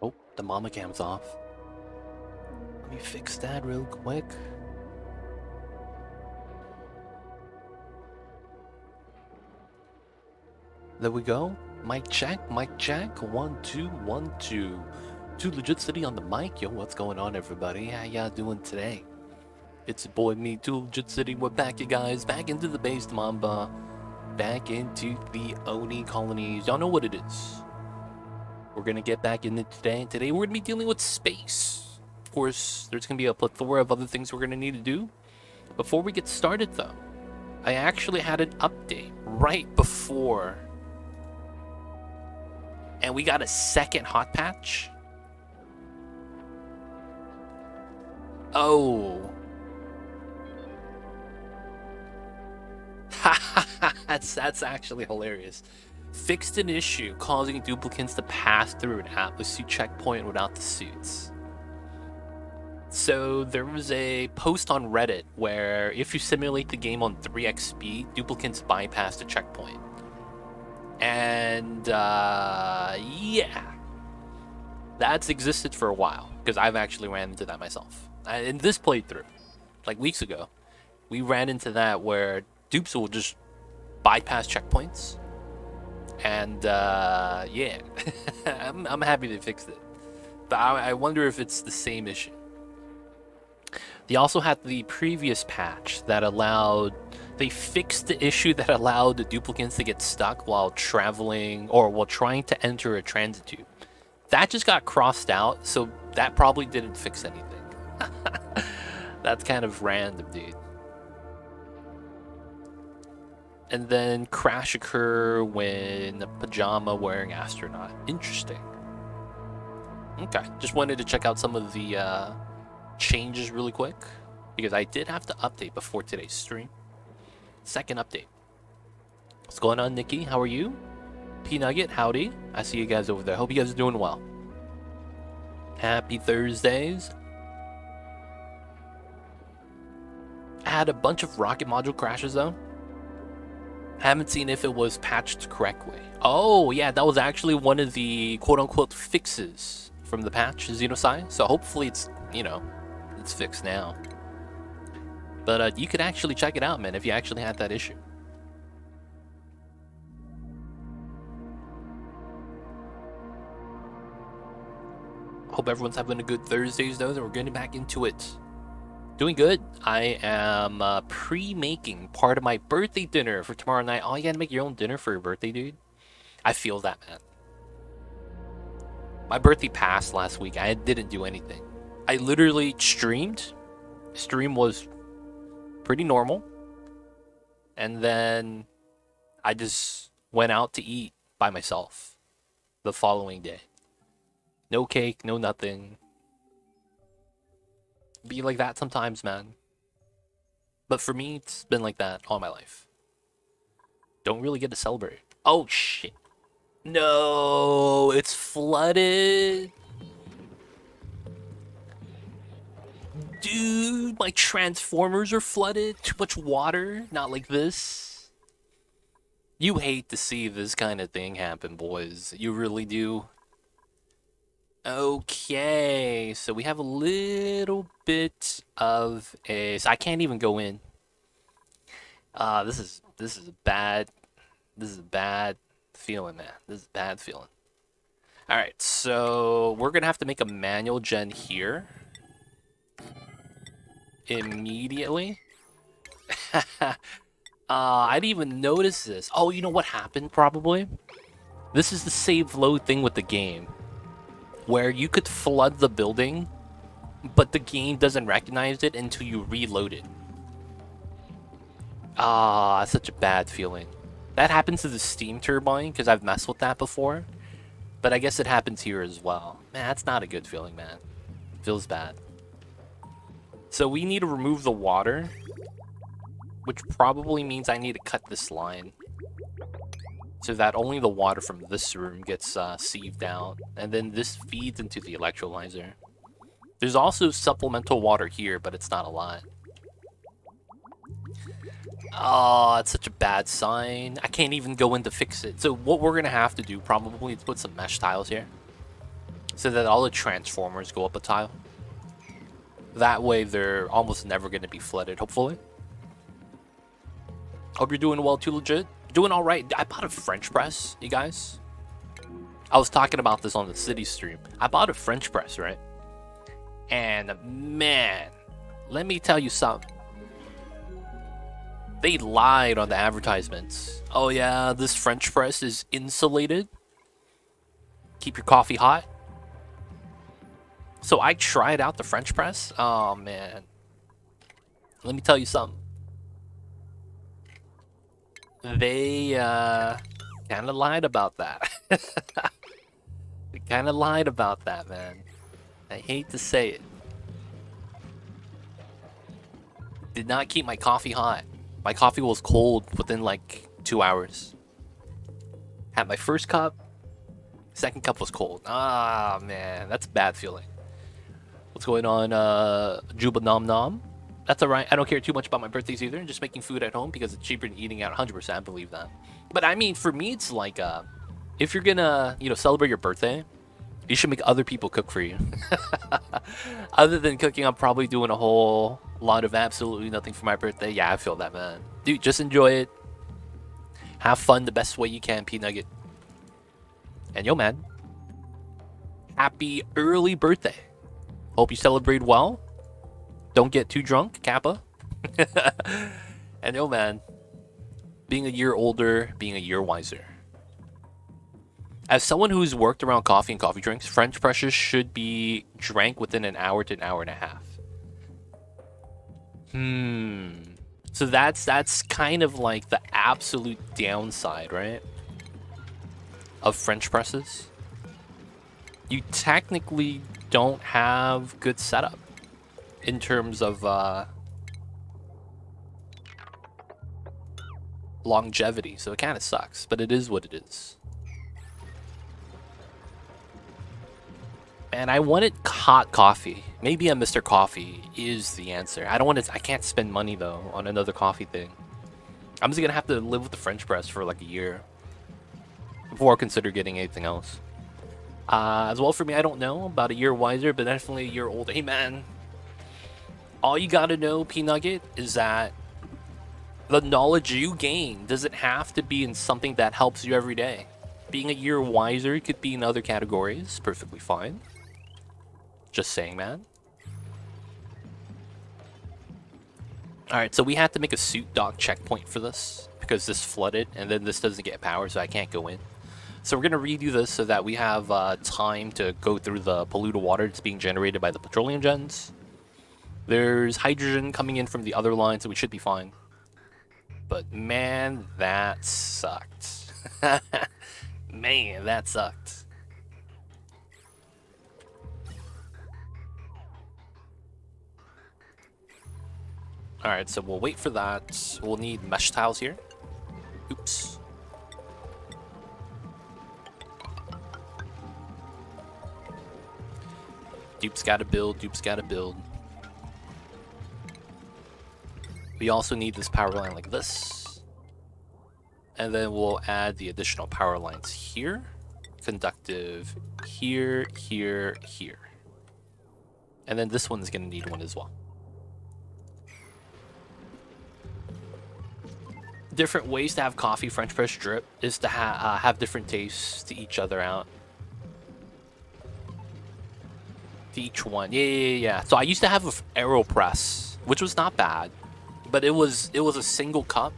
Oh, the mama cam's off. Let me fix that real quick. There we go. Mic check, mic check. 1, 2, 1, 2. Too Legit City on the mic. Yo, what's going on, everybody? How y'all doing today? It's your boy, me, Too Legit City. We're back, you guys. Back into the base, Mamba. Back into the Oni colonies. Y'all know what it is. We're gonna get back in it today. Today, we're gonna be dealing with space. Of course, there's gonna be a plethora of other things we're gonna need to do. Before we get started, though, I actually had an update right before. And we got a second hot patch. Oh. that's actually hilarious. Fixed an issue causing duplicants to pass through an Atlas suit checkpoint without the suits. So there was a post on Reddit where if you simulate the game on 3x speed, duplicants bypass the checkpoint. And yeah, that's existed for a while because I've actually ran into that myself. In this playthrough, like weeks ago, we ran into that where dupes will just bypass checkpoints. And yeah, I'm happy they fixed it. But I wonder if it's the same issue. They also had the previous patch that allowed... They fixed the issue that allowed the duplicants to get stuck while traveling or while trying to enter a transit tube. That just got crossed out, so that probably didn't fix anything. That's kind of random, dude. And then crash occur when a pajama wearing astronaut. Interesting. Okay, just wanted to check out some of the changes really quick because I did have to update before today's stream. Second update. What's going on, Nikki? How are you? P-Nugget, howdy. I see you guys over there. Hope you guys are doing well. Happy Thursdays. I had a bunch of rocket module crashes though. Haven't seen if it was patched correctly. Oh, yeah, that was actually one of the quote-unquote fixes from the patch, Xenosci. So hopefully it's, you know, it's fixed now. But you could actually check it out, man, if you actually had that issue. Hope everyone's having a good Thursdays, though. We're getting back into it. Doing good. I am pre-making part of my birthday dinner for tomorrow night. Oh, you gotta make your own dinner for your birthday, dude? I feel that, man. My birthday passed last week. I didn't do anything. I literally streamed. Stream was pretty normal. And then I just went out to eat by myself the following day. No cake, no nothing. Be like that sometimes, man. But for me, it's been like that all my life. Don't really get to celebrate. Oh, shit. No, it's flooded. Dude, my transformers are flooded. Too much water. Not like this. You hate to see this kind of thing happen, boys. You really do. Okay, so we have a little bit of a... So I can't even go in. This is a bad... This is a bad feeling, man. This is a bad feeling. Alright, so we're gonna have to make a manual gen here. Immediately. I didn't even notice this. Oh, you know what happened, probably? This is the save load thing with the game, where you could flood the building, but the game doesn't recognize it until you reload it. Such a bad feeling. That happens to the steam turbine, because I've messed with that before. But I guess it happens here as well. Man, that's not a good feeling, man. It feels bad. So we need to remove the water, which probably means I need to cut this line so that only the water from this room gets sieved out, and then this feeds into the electrolyzer. There's also supplemental water here, but it's not a lot. Oh, it's such a bad sign. I can't even go in to fix it. So what we're gonna have to do probably is put some mesh tiles here. so that all the transformers go up a tile. That way they're almost never going to be flooded, hopefully. Hope you're doing well too, legit. Doing all right. I bought a French press, you guys. I was talking about this on the city stream. I bought a French press, right? And man, let me tell you something. They lied on the advertisements. Oh yeah, this French press is insulated. Keep your coffee hot. So I tried out the French press. Oh man. Let me tell you something. They kind of lied about that. They kind of lied about that, man. I hate to say it. Did not keep my coffee hot. My coffee was cold within like 2 hours. Had my first cup. Second cup was cold. Ah, man. That's a bad feeling. What's going on, Juba Nom Nom? That's alright. I don't care too much about my birthdays either. Just making food at home because it's cheaper than eating out. 100%, I believe that. But I mean, for me, it's like, if you're gonna, celebrate your birthday, you should make other people cook for you. Other than cooking, I'm probably doing a whole lot of absolutely nothing for my birthday. Yeah, I feel that, man. Dude, just enjoy it. Have fun the best way you can, P-Nugget. And yo, man. Happy early birthday. Hope you celebrate well. Don't get too drunk, Kappa. And yo, man. Being a year older, being a year wiser. As someone who's worked around coffee and coffee drinks, French presses should be drank within an hour to an hour and a half. So that's kind of like the absolute downside, right? Of French presses. You technically don't have good setup in terms of longevity, so it kind of sucks, but it is what it is. And I wanted hot coffee. Maybe a Mr. Coffee is the answer. I don't want to. I can't spend money though on another coffee thing. I'm just gonna have to live with the French press for like a year before I consider getting anything else. As well for me, I don't know, about a year wiser, but definitely a year older. Hey man, all you gotta know, P-Nugget, is that the knowledge you gain doesn't have to be in something that helps you every day. Being a year wiser could be in other categories, perfectly fine. Just saying, man. Alright, so we had to make a suit dock checkpoint for this, because this flooded, and then this doesn't get power, so I can't go in. So we're going to redo this so that we have time to go through the polluted water that's being generated by the petroleum gens. There's hydrogen coming in from the other line, so we should be fine. But man, that sucked. Man, that sucked. Alright, so we'll wait for that. We'll need mesh tiles here. Oops. Dupes gotta build, Dupes gotta build. We also need this power line like this. And then we'll add the additional power lines here. Conductive here, here, here. And then this one's gonna need one as well. Different ways to have coffee French press drip is to have different tastes to each other out. To each one. Yeah. So I used to have an AeroPress, which was not bad, but it was a single cup,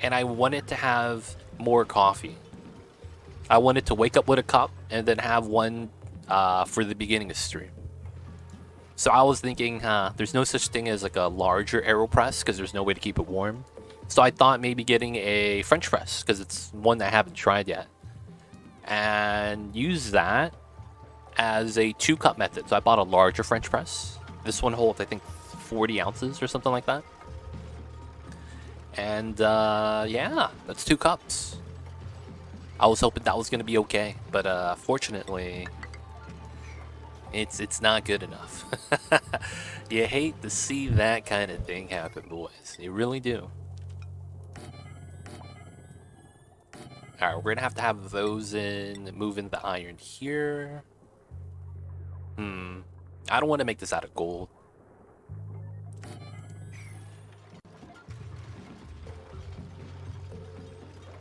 and I wanted to have more coffee. I wanted to wake up with a cup and then have one for the beginning of stream. So I was thinking, there's no such thing as like a larger AeroPress because there's no way to keep it warm. So I thought maybe getting a French press because it's one I haven't tried yet, and use that as a 2-cup method. So I bought a larger French press. This one holds, I think, 40 ounces or something like that. And yeah, that's 2 cups. I was hoping that was gonna be okay, but fortunately, it's not good enough. You hate to see that kind of thing happen, boys. You really do. Alright, we're gonna have to have those in, move in the iron here. I don't want to make this out of gold.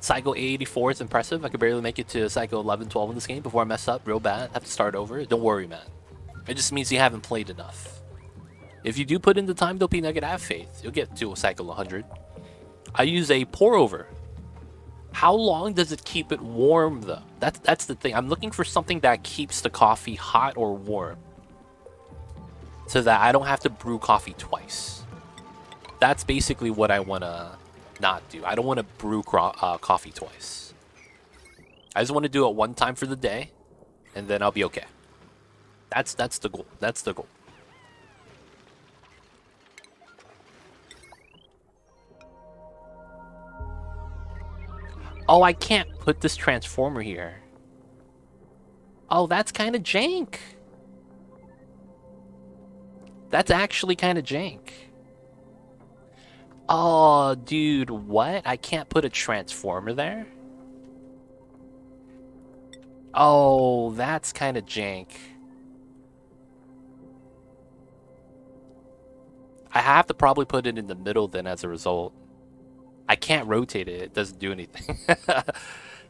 Cycle 84 is impressive. I could barely make it to Cycle 11, 12 in this game before I mess up real bad. Have to start over. Don't worry, man. It just means you haven't played enough. If you do put in the time, Dopey Nugget, have faith. You'll get to a Cycle 100. I use a pour over. How long does it keep it warm, though? That's the thing. I'm looking for something that keeps the coffee hot or warm, so that I don't have to brew coffee twice. That's basically what I want to not do. I don't want to brew coffee twice. I just want to do it one time for the day, and then I'll be okay. That's the goal. That's the goal. Oh, I can't put this transformer here. Oh, that's kind of jank. That's actually kind of jank. Oh, dude, what? I can't put a transformer there? Oh, that's kind of jank. I have to probably put it in the middle then as a result. I can't rotate it. It doesn't do anything.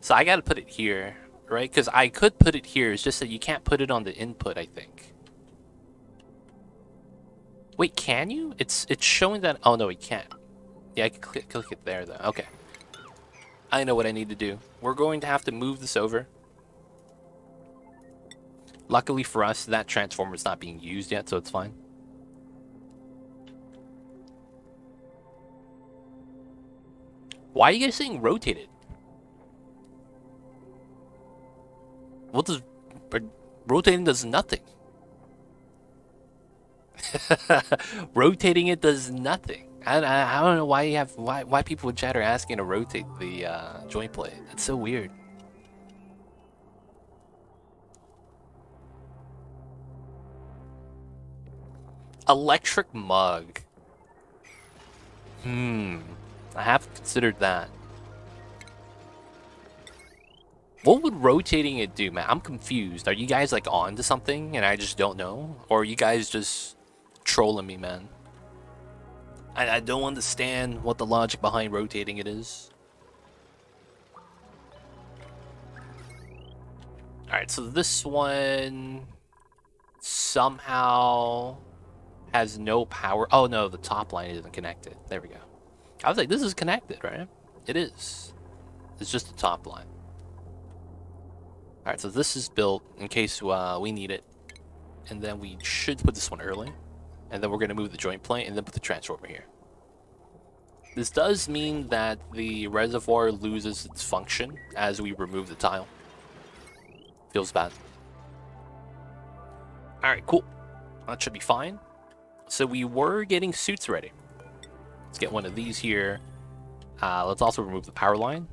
So I got to put it here, right? Because I could put it here. It's just that you can't put it on the input, I think. Wait, can you? It's showing that... Oh, no, we can't. Yeah, I can click it there, though. Okay. I know what I need to do. We're going to have to move this over. Luckily for us, that transformer is not being used yet, so it's fine. Why are you guys saying rotated? What does... Rotating does nothing. Rotating it does nothing. I don't know why you have why people in chat are asking to rotate the joint plate. That's so weird. Electric mug. I have considered that. What would rotating it do, man? I'm confused. Are you guys like on to something and I just don't know? Or are you guys just trolling me, man? I don't understand what the logic behind rotating it is. Alright, so this one somehow has no power. Oh no, the top line isn't connected. There we go. I was like, this is connected, right? It is. It's just the top line. Alright, so this is built in case we need it. And then we should put this one early. And then we're going to move the joint plate and then put the transformer here. This does mean that the reservoir loses its function as we remove the tile. Feels bad. Alright, cool. That should be fine. So we were getting suits ready. Let's get one of these here. Let's also remove the power line.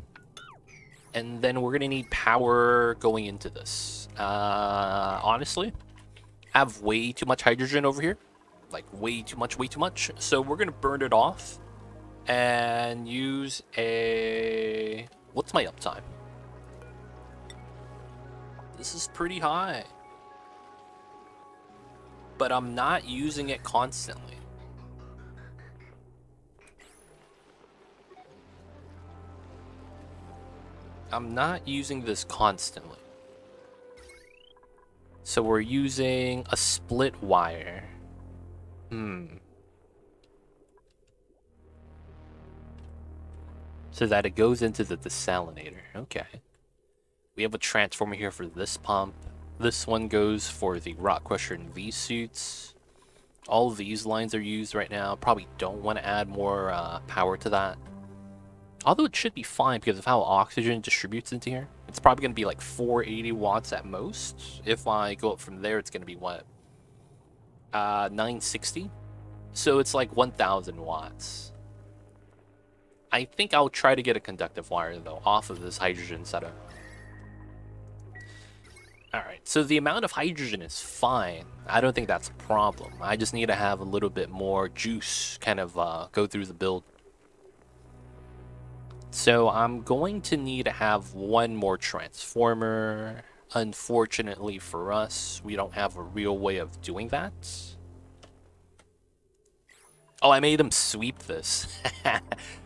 And then we're going to need power going into this. Honestly, I have way too much hydrogen over here. Like, way too much. So we're going to burn it off and use a... What's my uptime? This is pretty high. But I'm not using it constantly. I'm not using this constantly. So we're using a split wire. So that it goes into the desalinator. Okay. We have a transformer here for this pump. This one goes for the rock crusher and these suits. All of these lines are used right now. Probably don't want to add more power to that. Although it should be fine because of how oxygen distributes into here. It's probably going to be like 480 watts at most. If I go up from there, it's going to be what? 960? So it's like 1000 watts. I think I'll try to get a conductive wire though off of this hydrogen setup. Alright, so the amount of hydrogen is fine. I don't think that's a problem. I just need to have a little bit more juice kind of go through the build. So I'm going to need to have one more transformer. Unfortunately for us, we don't have a real way of doing that. Oh, I made him sweep this.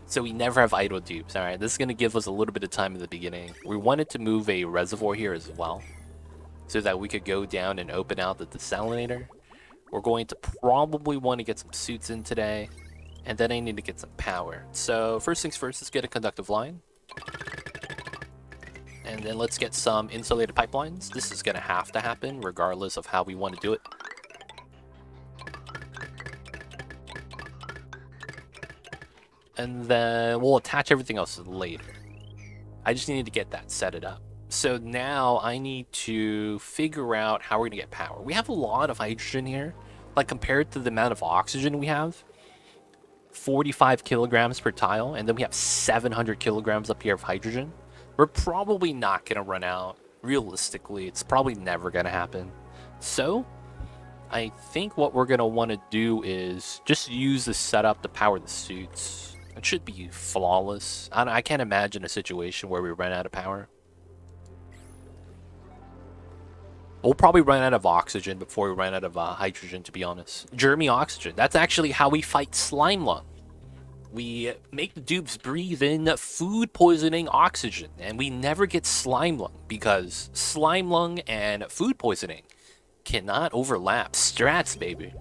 So we never have idle dupes. Alright, this is going to give us a little bit of time in the beginning. We wanted to move a reservoir here as well, so that we could go down and open out the desalinator. We're going to probably want to get some suits in today, and then I need to get some power. So first things first, let's get a conductive line. And then let's get some insulated pipelines. This is going to have to happen regardless of how we want to do it. And then we'll attach everything else later. I just needed to get that set it up. So now I need to figure out how we're going to get power. We have a lot of hydrogen here. Like compared to the amount of oxygen we have, 45 kilograms per tile. And then we have 700 kilograms up here of hydrogen. We're probably not going to run out. Realistically, it's probably never going to happen. So I think what we're going to want to do is just use the setup to power the suits. It should be flawless. I can't imagine a situation where we run out of power. We'll probably run out of oxygen before we run out of hydrogen, to be honest. Germy oxygen. That's actually how we fight slime lung. We make the dupes breathe in food poisoning oxygen, and we never get slime lung because slime lung and food poisoning cannot overlap. Strats, baby.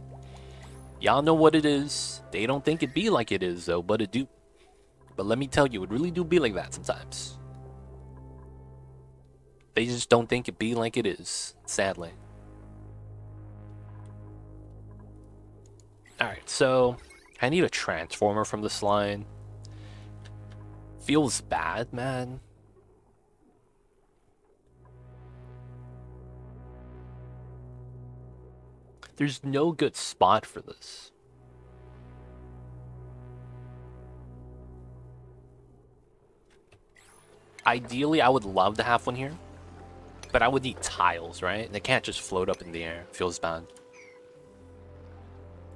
Y'all know what it is. They don't think it be like it is, though, but it do. But let me tell you, it really do be like that sometimes. They just don't think it be like it is, sadly. Alright, so I need a transformer from this line. Feels bad, man. There's no good spot for this. Ideally, I would love to have one here, but I would need tiles, right? They can't just float up in the air. Feels bad.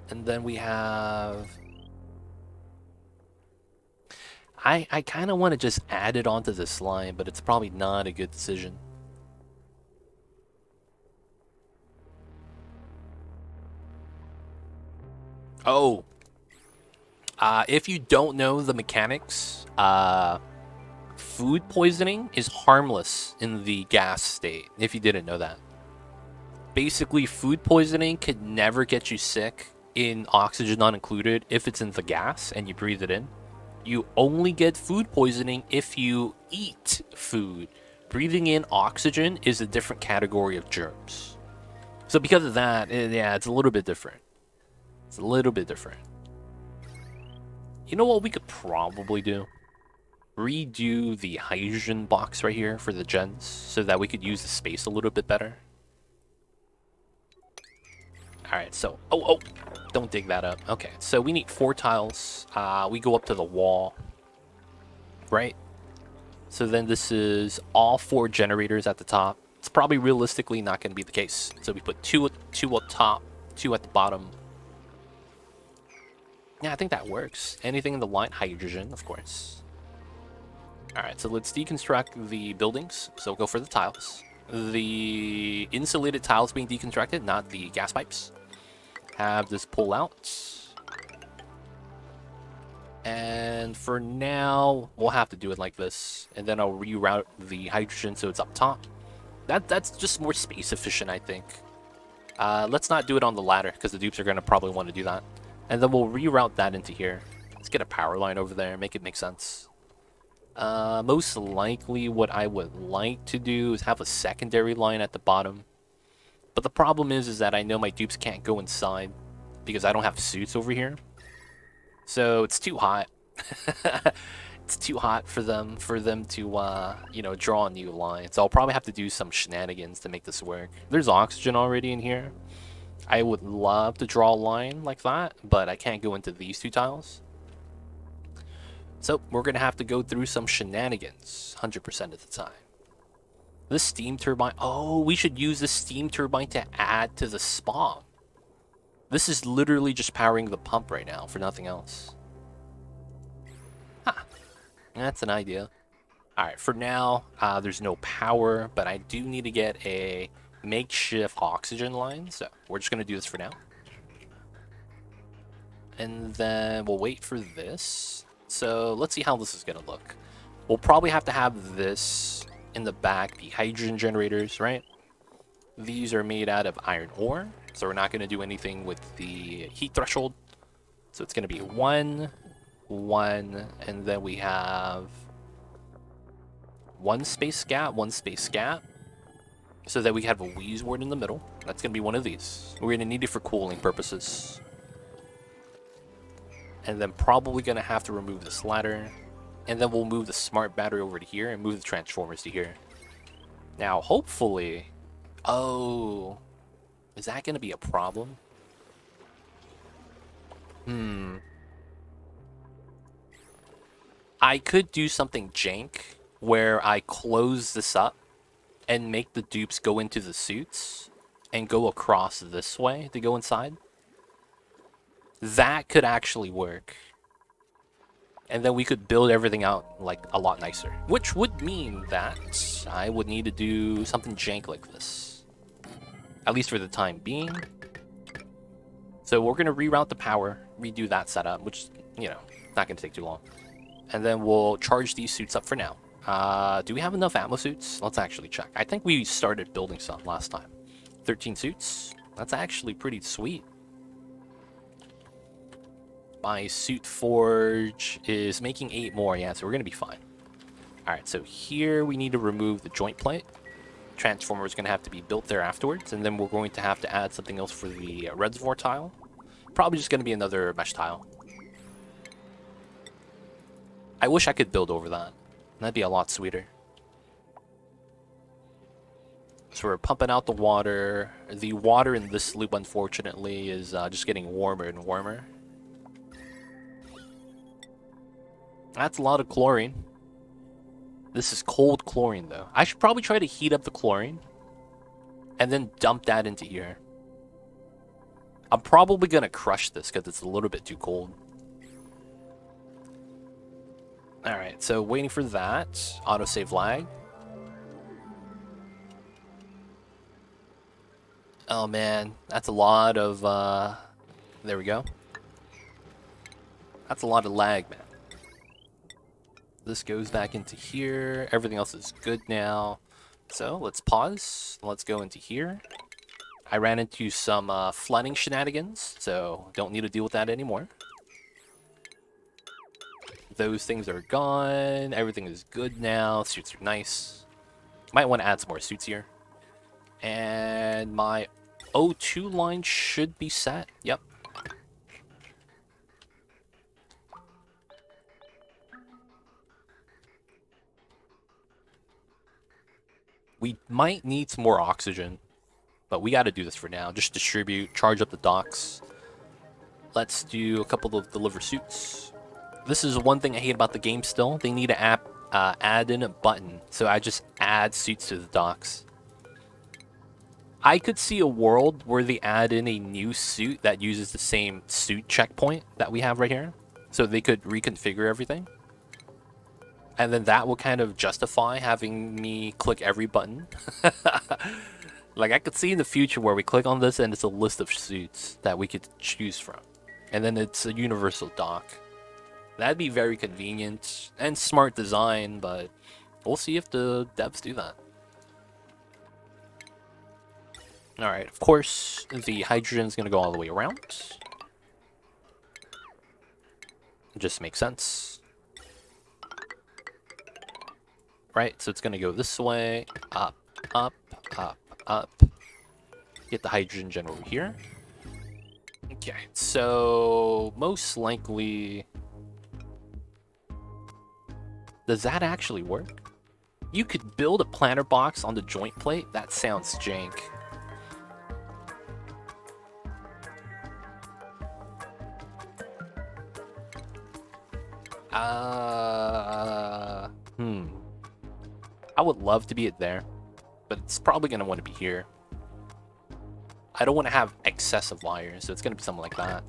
And then we have... I kind of want to just add it onto this line, but it's probably not a good decision. Oh. If you don't know the mechanics, food poisoning is harmless in the gas state, if you didn't know that. Basically, food poisoning could never get you sick in oxygen not included if it's in the gas and you breathe it in. You only get food poisoning if you eat food. Breathing in oxygen is a different category of germs. So because of that, yeah, it's a little bit different. It's a little bit different. You know what we could probably do? Redo the hydrogen box right here for the gens so that we could use the space a little bit better. Alright, so... Oh! Don't dig that up. Okay, so we need 4 tiles. We go up to the wall. Right? So then this is all 4 generators at the top. It's probably realistically not going to be the case. So we put 2 up top, 2 at the bottom. Yeah, I think that works. Anything in the line? Hydrogen, of course. Alright, so let's deconstruct the buildings. So we'll go for the tiles. The insulated tiles being deconstructed, not the gas pipes. Have this pull out. And for now, we'll have to do it like this. And then I'll reroute the hydrogen so it's up top. That's just more space efficient, I think. Let's not do it on the ladder, because the dupes are going to probably want to do that. And then we'll reroute that into here. Let's get a power line over there, make it make sense. Most likely what I would like to do is have a secondary line at the bottom. But the problem is that I know my dupes can't go inside because I don't have suits over here. So it's too hot. It's too hot for them to, you know, draw a new line. So I'll probably have to do some shenanigans to make this work. There's oxygen already in here. I would love to draw a line like that, but I can't go into these 2 tiles. So we're going to have to go through some shenanigans 100% of the time. This steam turbine... Oh, we should use the steam turbine to add to the spawn. This is literally just powering the pump right now for nothing else. Huh. That's an idea. Alright, for now, there's no power, but I do need to get a makeshift oxygen line, so we're just going to do this for now. And then we'll wait for this. So let's see how this is going to look. We'll probably have to have this in the back, the hydrogen generators, right? These are made out of iron ore, so we're not going to do anything with the heat threshold. So it's going to be 1, 1, and then we have 1 space gap, 1 space gap, so that we have a wheeze word in the middle. That's going to be one of these. We're going to need it for cooling purposes. And then probably going to have to remove this ladder. And then we'll move the smart battery over to here and move the transformers to here. Now, hopefully... Oh... Is that going to be a problem? I could do something jank where I close this up and make the dupes go into the suits and go across this way to go inside. That could actually work. And then we could build everything out like a lot nicer. Which would mean that I would need to do something jank like this. At least for the time being. So we're going to reroute the power, redo that setup, which, you know, not going to take too long. And then we'll charge these suits up for now. Do we have enough ammo suits? Let's actually check. I think we started building some last time. 13 suits. That's actually pretty sweet. My suit forge is making 8 more. Yeah, so we're going to be fine. Alright, so here we need to remove the joint plate. Transformer is going to have to be built there afterwards. And then we're going to have to add something else for the reservoir tile. Probably just going to be another mesh tile. I wish I could build over that. That'd be a lot sweeter. So we're pumping out the water. The water in this loop, unfortunately, is just getting warmer and warmer. That's a lot of chlorine. This is cold chlorine, though. I should probably try to heat up the chlorine and then dump that into here. I'm probably going to crush this because it's a little bit too cold. Alright, so waiting for that. Autosave lag. Oh man, that's a lot of, there we go. That's a lot of lag, man. This goes back into here. Everything else is good now. So let's pause. Let's go into here. I ran into some flooding shenanigans, so don't need to deal with that anymore. Those things are gone. Everything is good now. Suits are nice. Might want to add some more suits here. And my O2 line should be set. Yep. We might need some more oxygen, but we got to do this for now. Just distribute, charge up the docks. Let's do a couple of deliver suits. This is one thing I hate about the game still. They need to add in a button, so I just add suits to the docks. I could see a world where they add in a new suit that uses the same suit checkpoint that we have right here. So they could reconfigure everything. And then that will kind of justify having me click every button. Like, I could see in the future where we click on this and it's a list of suits that we could choose from. And then it's a universal dock. That'd be very convenient and smart design, but we'll see if the devs do that. Alright, of course, the hydrogen's going to go all the way around. It just makes sense. Right, so it's going to go this way, up, up, up, up. Get the hydrogen gen over here. Okay, so most likely... Does that actually work? You could build a planter box on the joint plate? That sounds jank. I would love to be it there, but it's probably going to want to be here. I don't want to have excessive wires, so it's going to be something like that.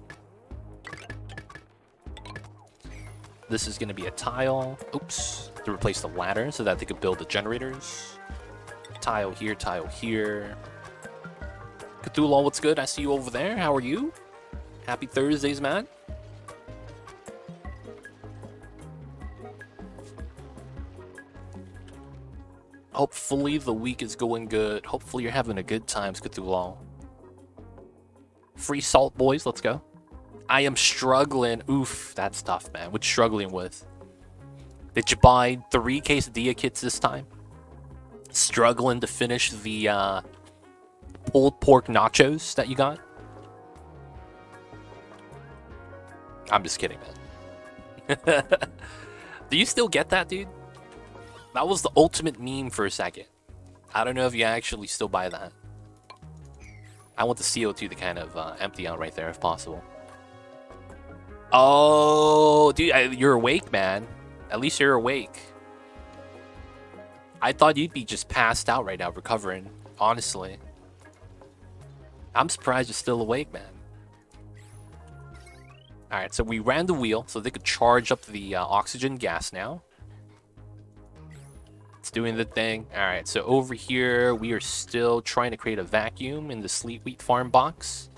This is going to be a tile. Oops. To replace the ladder so that they could build the generators. Tile here, tile here. Cthulhu, what's good? I see you over there. How are you? Happy Thursdays, man. Hopefully the week is going good. Hopefully you're having a good time, Cthulhu. Free salt, boys. Let's go. I am struggling. Oof, that's tough, man. What you struggling with? Did you buy 3 quesadilla kits this time? Struggling to finish the pulled pork nachos that you got? I'm just kidding, man. Do you still get that, dude? That was the ultimate meme for a second. I don't know if you actually still buy that. I want the CO2 to kind of empty out right there if possible. Oh, dude, you're awake, man. At least you're awake. I thought you'd be just passed out right now, recovering. Honestly. I'm surprised you're still awake, man. Alright, so we ran the wheel so they could charge up the oxygen gas now. It's doing the thing. Alright, so over here, we are still trying to create a vacuum in the Sleet Wheat Farm box.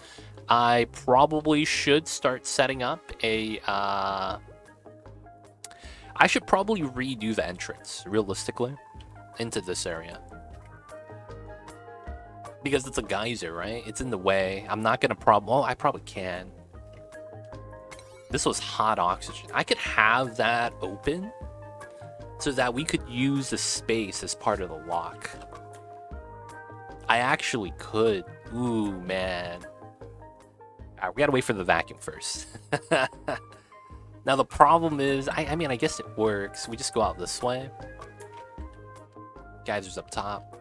I probably should start setting up a... I should probably redo the entrance, realistically, into this area. Because it's a geyser, right? It's in the way. I'm not gonna well, I probably can. This was hot oxygen. I could have that open so that we could use the space as part of the lock. I actually could. Ooh, man. Alright, we gotta wait for the vacuum first. Now the problem is, I mean, I guess it works. We just go out this way. Geyser's up top.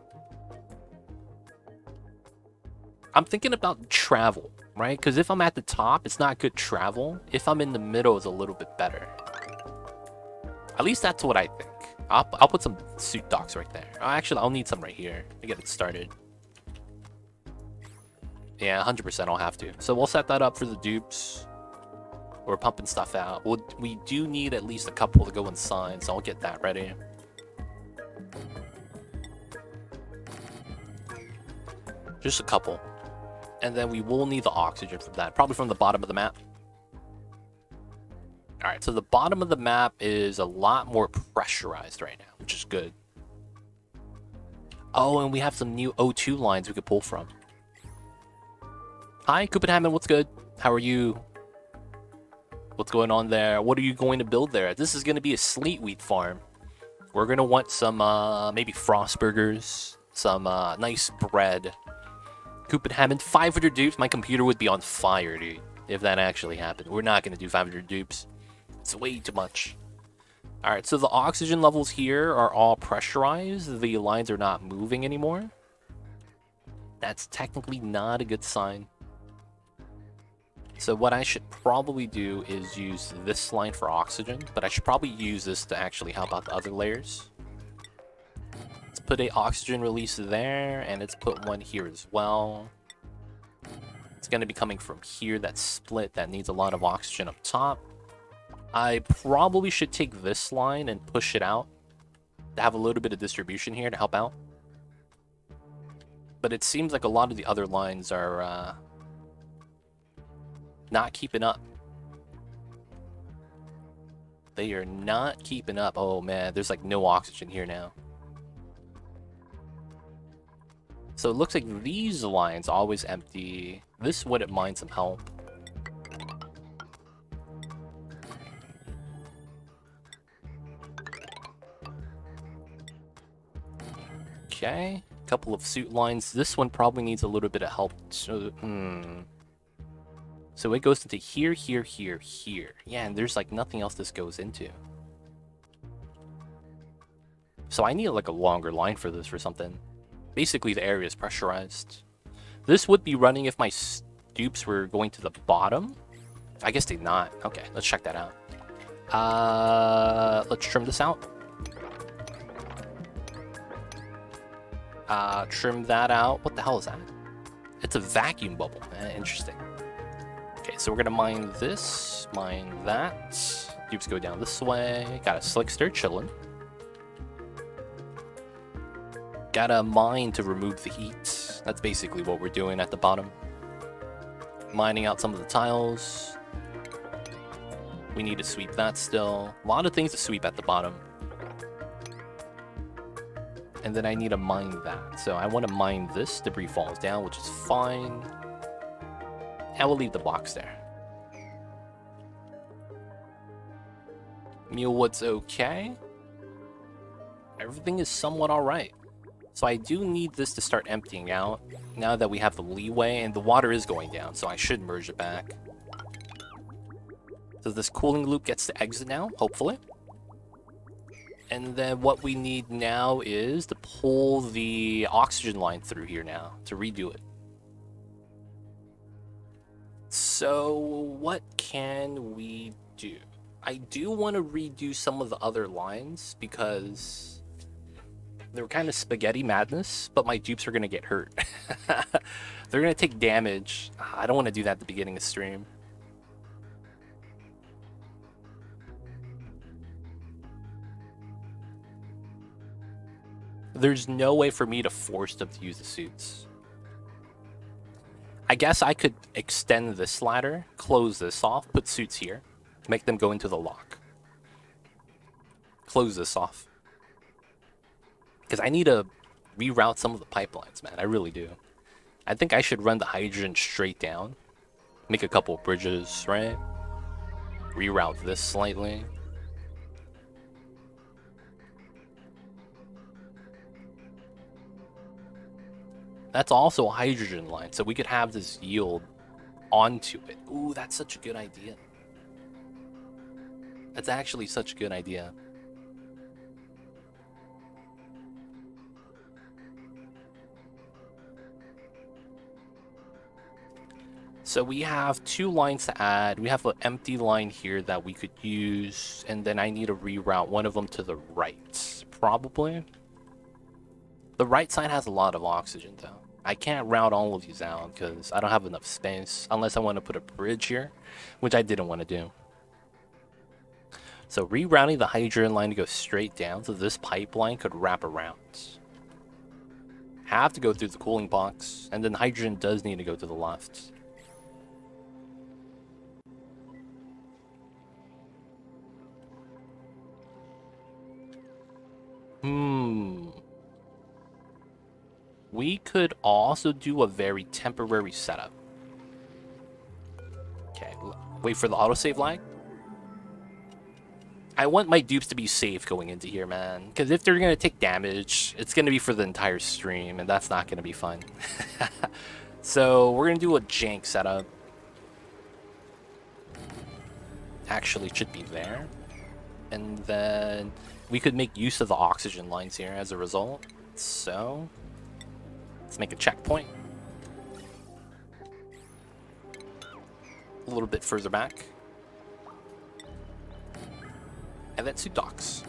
I'm thinking about travel, right? Because if I'm at the top, it's not good travel. If I'm in the middle, it's a little bit better. At least that's what I think. I'll put some suit docks right there. Oh, actually, I'll need some right here to get it started. Yeah, 100% I'll have to. So we'll set that up for the dupes. We're pumping stuff out. We do need at least a couple to go inside, so I'll get that ready. Just a couple. And then we will need the oxygen from that, probably from the bottom of the map. Alright, so the bottom of the map is a lot more pressurized right now, which is good. Oh, and we have some new O2 lines we could pull from. Hi, Copenhagen, what's good? How are you? What's going on there? What are you going to build there? This is going to be a Sleet Wheat farm. We're going to want some, maybe frost burgers, some nice bread. Copenhagen, 500 dupes. My computer would be on fire, dude, if that actually happened. We're not going to do 500 dupes. It's way too much. Alright, so the oxygen levels here are all pressurized. The lines are not moving anymore. That's technically not a good sign. So what I should probably do is use this line for oxygen, but I should probably use this to actually help out the other layers. Let's put a oxygen release there, and let's put one here as well. It's going to be coming from here, that split that needs a lot of oxygen up top. I probably should take this line and push it out to have a little bit of distribution here to help out. But it seems like a lot of the other lines are not keeping up. They are not keeping up. Oh man, there's like no oxygen here now. So it looks like these lines always empty. This wouldn't mind some help. Okay, a couple of suit lines. This one probably needs a little bit of help. So it goes into here, here, here, here. Yeah, and there's like nothing else this goes into. So I need like a longer line for this or something. Basically, the area is pressurized. This would be running if my dupes were going to the bottom. I guess they're not. Okay, let's check that out. Let's trim this out. Trim that out. What the hell is that? It's a vacuum bubble. Interesting. Okay, so we're gonna mine this, mine that. Dupes go down this way. Got a Slickster chilling. Got a mine to remove the heat. That's basically what we're doing at the bottom. Mining out some of the tiles. We need to sweep that still. A lot of things to sweep at the bottom. And then I need to mine that. So I want to mine this. Debris falls down, which is fine. And we'll leave the box there. Mealwood's okay. Everything is somewhat alright. So I do need this to start emptying out now that we have the leeway, and the water is going down, so I should merge it back. So this cooling loop gets to exit now, hopefully. And then what we need now is to pull the oxygen line through here now to redo it. So what can we do? I do want to redo some of the other lines because they're kind of spaghetti madness, but my dupes are going to get hurt. They're going to take damage. I don't want to do that at the beginning of stream. There's no way for me to force them to use the suits. I guess I could extend this ladder, close this off, put suits here, make them go into the lock. Close this off. Because I need to reroute some of the pipelines, man. I really do. I think I should run the hydrogen straight down. Make a couple bridges, right? Reroute this slightly. That's also a hydrogen line, so we could have this yield onto it. Ooh, that's such a good idea. That's actually such a good idea. So we have two lines to add. We have an empty line here that we could use, and then I need to reroute one of them to the right, probably. The right side has a lot of oxygen, though. I can't route all of these out because I don't have enough space, unless I want to put a bridge here, which I didn't want to do. So rerouting the hydrogen line to go straight down, so this pipeline could wrap around. Have to go through the cooling box, and then the hydrogen does need to go to the left. We could also do a very temporary setup. Okay, wait for the autosave lag. I want my dupes to be safe going into here, man. Because if they're going to take damage, it's going to be for the entire stream, and that's not going to be fun. So we're going to do a jank setup. Actually, it should be there. And then we could make use of the oxygen lines here as a result. So let's make a checkpoint. A little bit further back. And then suit docks.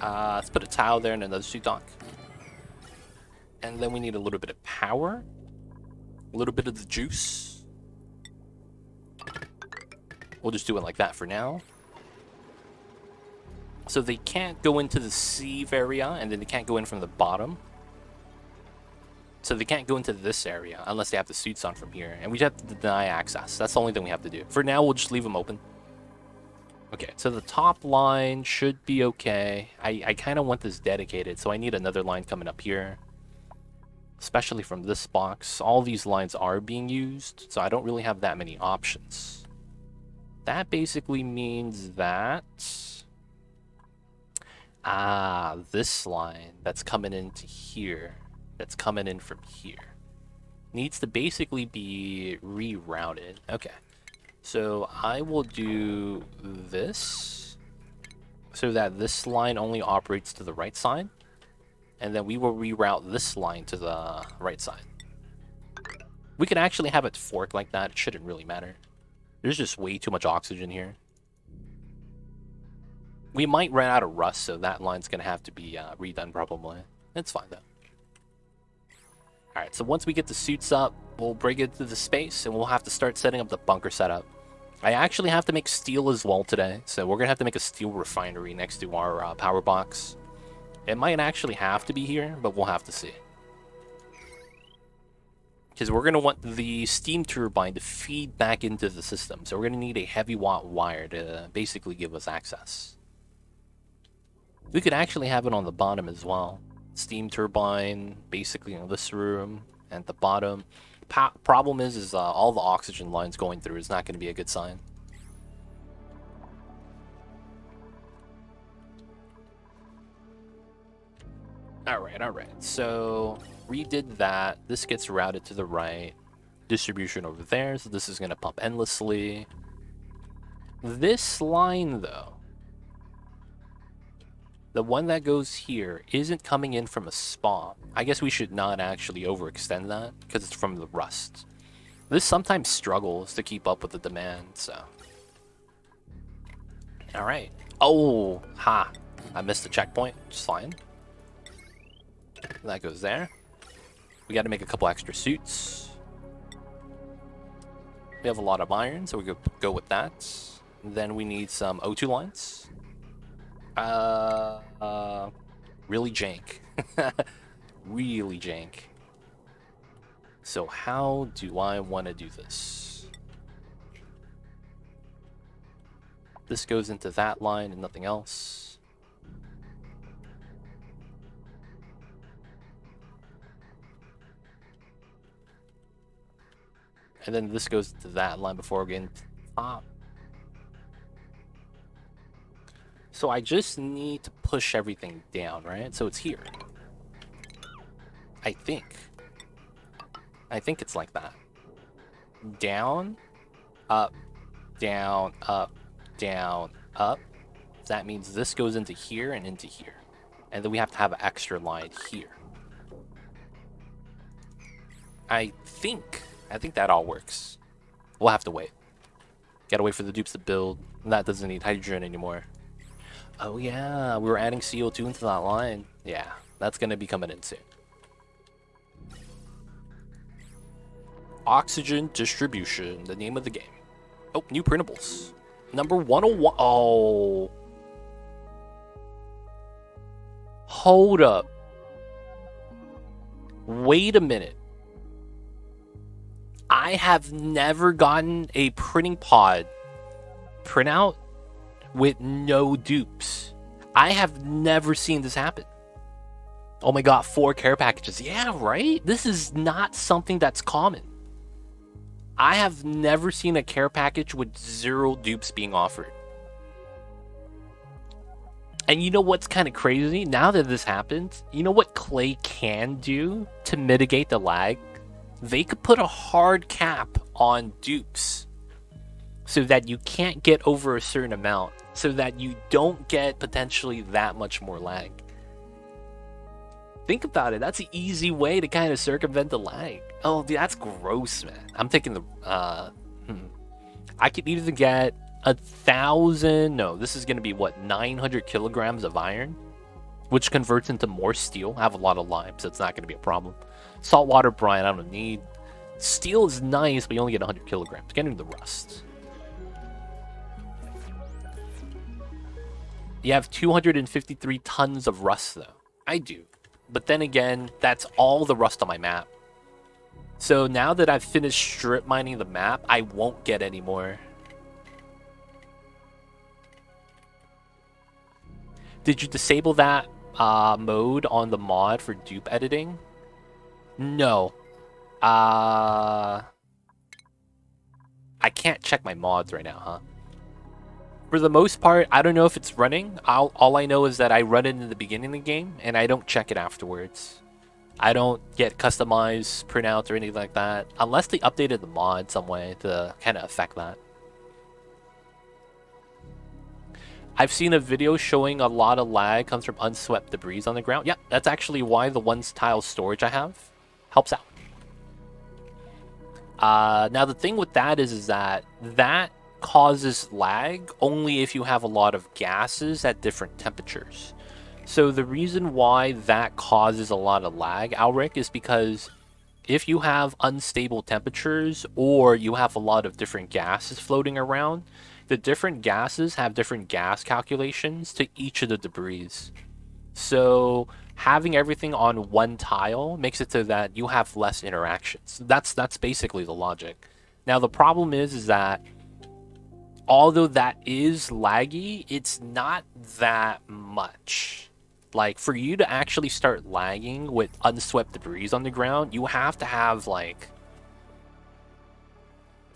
Let's put a tile there and another suit dock. And then we need a little bit of power. A little bit of the juice. We'll just do it like that for now. So they can't go into the sieve area, and then they can't go in from the bottom. So they can't go into this area unless they have the suits on from here. And we just have to deny access. That's the only thing we have to do. For now, we'll just leave them open. Okay, so the top line should be okay. I kind of want this dedicated, so I need another line coming up here. Especially from this box. All these lines are being used, so I don't really have that many options. That basically means that... this line that's coming into here, that's coming in from here, needs to basically be rerouted. Okay, so I will do this so that this line only operates to the right side, and then we will reroute this line to the right side. We can actually have it fork like that. It shouldn't really matter. There's just way too much oxygen here. We might run out of rust, so that line's going to have to be redone probably. It's fine, though. Alright, so once we get the suits up, we'll bring it to the space, and we'll have to start setting up the bunker setup. I actually have to make steel as well today, so we're gonna have to make a steel refinery next to our power box. It might actually have to be here, but we'll have to see. Because we're gonna want the steam turbine to feed back into the system, so we're gonna need a heavy watt wire to basically give us access. We could actually have it on the bottom as well. Steam turbine, basically in this room, and at the bottom. Problem is all the oxygen lines going through is not going to be a good sign. Alright. So, redid that. This gets routed to the right. Distribution over there, so this is going to pump endlessly. This line, though, the one that goes here isn't coming in from a spawn. I guess we should not actually overextend that because it's from the rust. This sometimes struggles to keep up with the demand, so. Alright. Oh, ha. I missed the checkpoint. Just fine. That goes there. We gotta make a couple extra suits. We have a lot of iron, so we go with that. And then we need some O2 lines. Really jank. Really jank. So how do I want to do this? This goes into that line and nothing else. And then this goes to that line before getting to the top. So I just need to push everything down, right? So it's here. I think it's like that. Down, up, down, up, down, up. That means this goes into here and into here. And then we have to have an extra line here. I think that all works. We'll have to wait. Gotta wait for the dupes to build. That doesn't need hydrogen anymore. Oh yeah, we were adding CO2 into that line. Yeah, that's gonna be coming in soon. Oxygen distribution, the name of the game. Oh, new printables. Number 101. Oh. Hold up. Wait a minute. I have never gotten a printing pod printout with no dupes. I have never seen this happen. Oh my god, 4 care packages. Yeah, right? This is not something that's common. I have never seen a care package with 0 dupes being offered. And you know what's kind of crazy? Now that this happened, you know what Clay can do to mitigate the lag? They could put a hard cap on dupes so that you can't get over a certain amount, so that you don't get potentially that much more lag. Think about it. That's an easy way to kind of circumvent the lag. Oh, dude, that's gross, man. I'm taking the... I could either get 1,000... No, this is going to be, what, 900 kilograms of iron? Which converts into more steel. I have a lot of lime, so it's not going to be a problem. Saltwater brine, I don't need. Steel is nice, but you only get 100 kilograms. Getting the rust. You have 253 tons of rust, though. I do. But then again, that's all the rust on my map. So now that I've finished strip mining the map, I won't get any more. Did you disable that mode on the mod for dupe editing? No. I can't check my mods right now, huh? For the most part, I don't know if it's running. All I know is that I run it in the beginning of the game, and I don't check it afterwards. I don't get customized printouts or anything like that, unless they updated the mod some way to kind of affect that. I've seen a video showing a lot of lag comes from unswept debris on the ground. Yeah, that's actually why the 1 tile storage I have helps out. Now the thing with that is that causes lag only if you have a lot of gases at different temperatures. So the reason why that causes a lot of lag, Alric, is because if you have unstable temperatures or you have a lot of different gases floating around, the different gases have different gas calculations to each of the debris. So having everything on one tile makes it so that you have less interactions. That's basically the logic. Now the problem is that although that is laggy, it's not that much. Like, for you to actually start lagging with unswept debris on the ground, you have to have, like,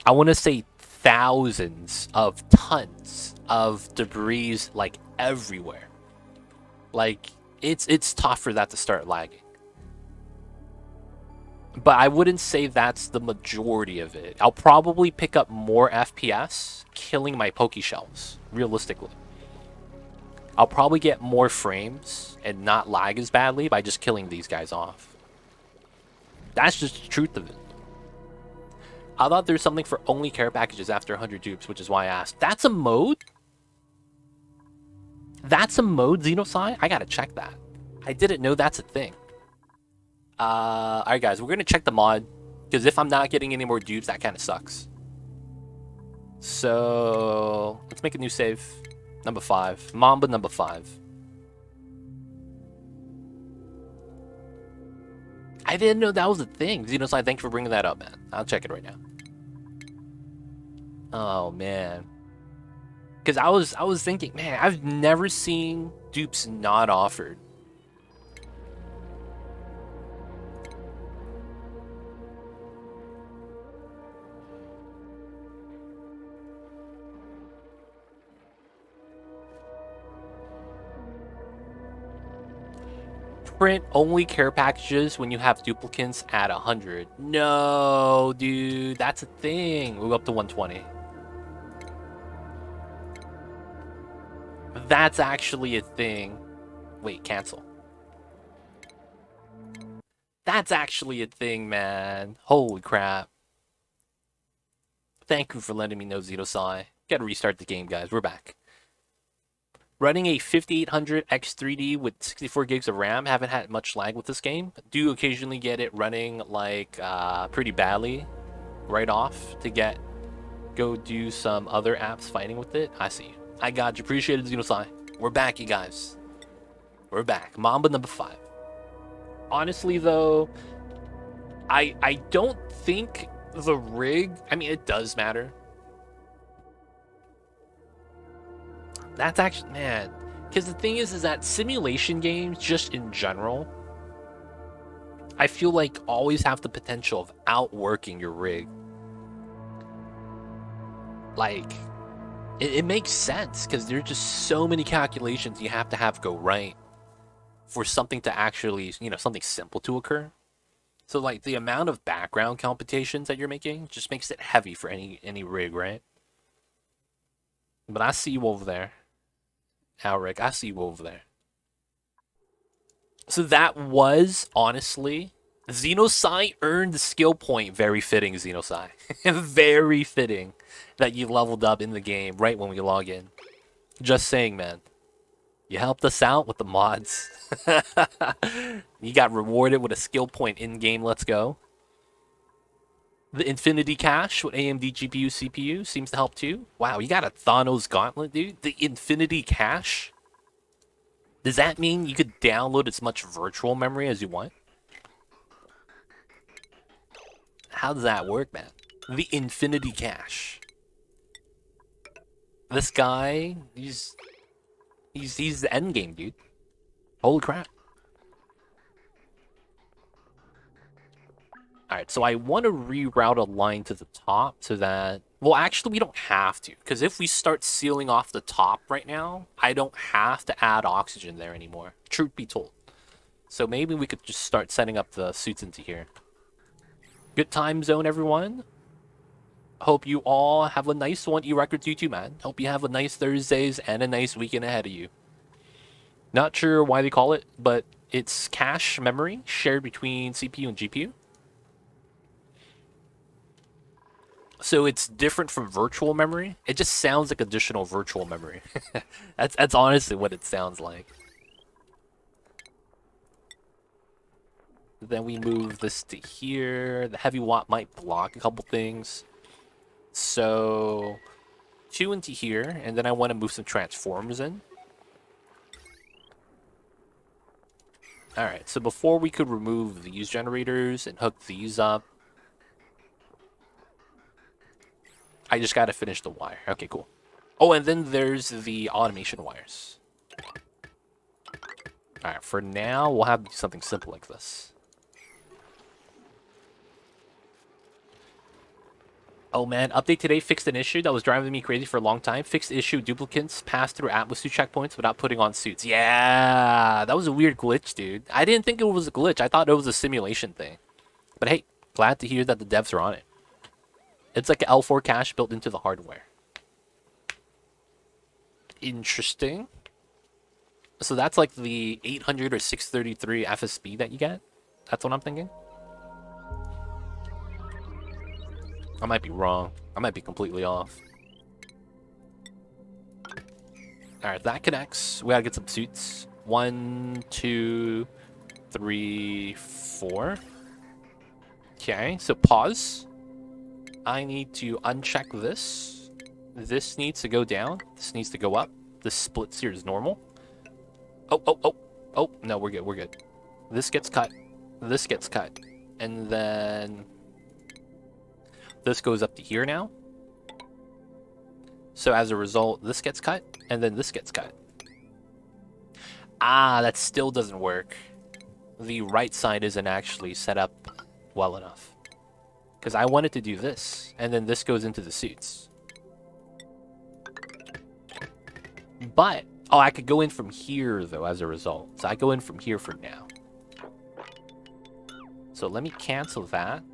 I want to say thousands of tons of debris, like, everywhere. Like, it's tough for that to start lagging. But I wouldn't say that's the majority of it. I'll probably pick up more FPS killing my Pokeshells, realistically. I'll probably get more frames and not lag as badly by just killing these guys off. That's just the truth of it. I thought there's something for only care packages after 100 dupes, which is why I asked. That's a mode? That's a mode, Xenosci? I gotta check that. I didn't know that's a thing. Alright guys, we're gonna check the mod, because if I'm not getting any more dupes, that kind of sucks. So, let's make a new save. Number 5. Mamba number 5. I didn't know that was a thing. Xenosci, thank you for bringing that up, man. I'll check it right now. Oh, man. Because I was thinking, man, I've never seen dupes not offered. Print only care packages when you have duplicates at 100. No, dude, that's a thing. We'll go up to 120. That's actually a thing. Wait, cancel. That's actually a thing, man. Holy crap. Thank you for letting me know, Xenosci. Gotta restart the game, guys. We're back. Running a 5800 X3D with 64 gigs of RAM, haven't had much lag with this game. Do occasionally get it running like pretty badly right off to go do some other apps fighting with it. I see. I got you. Appreciate it, Xenosci. We're back, you guys. We're back. Mamba number 5. Honestly, though, I don't think the rig... I mean, it does matter. That's actually... Man. Because the thing is that simulation games, just in general, I feel like always have the potential of outworking your rig. Like... It makes sense, because there's just so many calculations you have to go right for something to actually, something simple to occur. So, like, the amount of background computations that you're making just makes it heavy for any rig, right? But I see you over there. Alric, I see you over there. So that was, honestly, Xenosci earned the skill point. Very fitting, Xenosci. Very fitting that you leveled up in the game right when we log in. Just saying, man. You helped us out with the mods. You got rewarded with a skill point in-game. Let's go. The Infinity Cache with AMD GPU, CPU seems to help too. Wow, you got a Thanos Gauntlet, dude. The Infinity Cache? Does that mean you could download as much virtual memory as you want? How does that work, man? The Infinity Cache. This guy, he's the end game, dude. Holy crap. Alright, so I want to reroute a line to the top so that... Well, actually, we don't have to. Because if we start sealing off the top right now, I don't have to add oxygen there anymore. Truth be told. So maybe we could just start setting up the suits into here. Good time zone, everyone. Hope you all have a nice one. E-Records, you too, man. Hope you have a nice Thursdays and a nice weekend ahead of you. Not sure why they call it, but it's cache memory shared between CPU and GPU. So it's different from virtual memory. It just sounds like additional virtual memory. That's honestly what it sounds like. Then we move this to here. The heavy watt might block a couple things. So 2 into here, and then I want to move some transformers in. Alright, so before we could remove these generators and hook these up, I just gotta finish the wire. Okay, cool. Oh, and then there's the automation wires. Alright, for now, we'll have to do something simple like this. Oh man, update today fixed an issue that was driving me crazy for a long time. Fixed issue, duplicates pass through atmosphere checkpoints without putting on suits. Yeah, that was a weird glitch, dude. I didn't think it was a glitch. I thought it was a simulation thing. But hey, glad to hear that the devs are on it. It's like an L4 cache built into the hardware. Interesting. So that's like the 800 or 633 FSB that you get? That's what I'm thinking? I might be wrong. I might be completely off. Alright, that connects. We gotta get some suits. 1, 2, 3, 4. Okay, so pause. I need to uncheck this. This needs to go down. This needs to go up. The splits here is normal. Oh, no, we're good, we're good. This gets cut. This gets cut. And then this goes up to here now. So as a result, this gets cut, and then this gets cut. Ah, that still doesn't work. The right side isn't actually set up well enough. Because I wanted to do this, and then this goes into the suits. But, oh, I could go in from here, though, as a result. So I go in from here for now. So let me cancel that.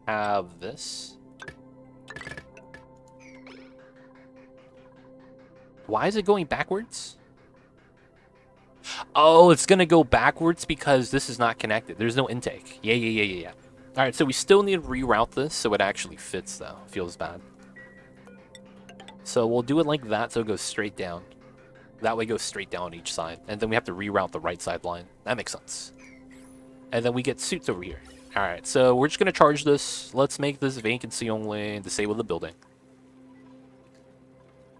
Have this. Why is it going backwards? Oh, it's going to go backwards because this is not connected. There's no intake. Yeah. All right, so we still need to reroute this so it actually fits, though. Feels bad. So we'll do it like that so it goes straight down. That way it goes straight down each side. And then we have to reroute the right side line. That makes sense. And then we get suits over here. All right, so we're just going to charge this. Let's make this vacancy only and disable the building.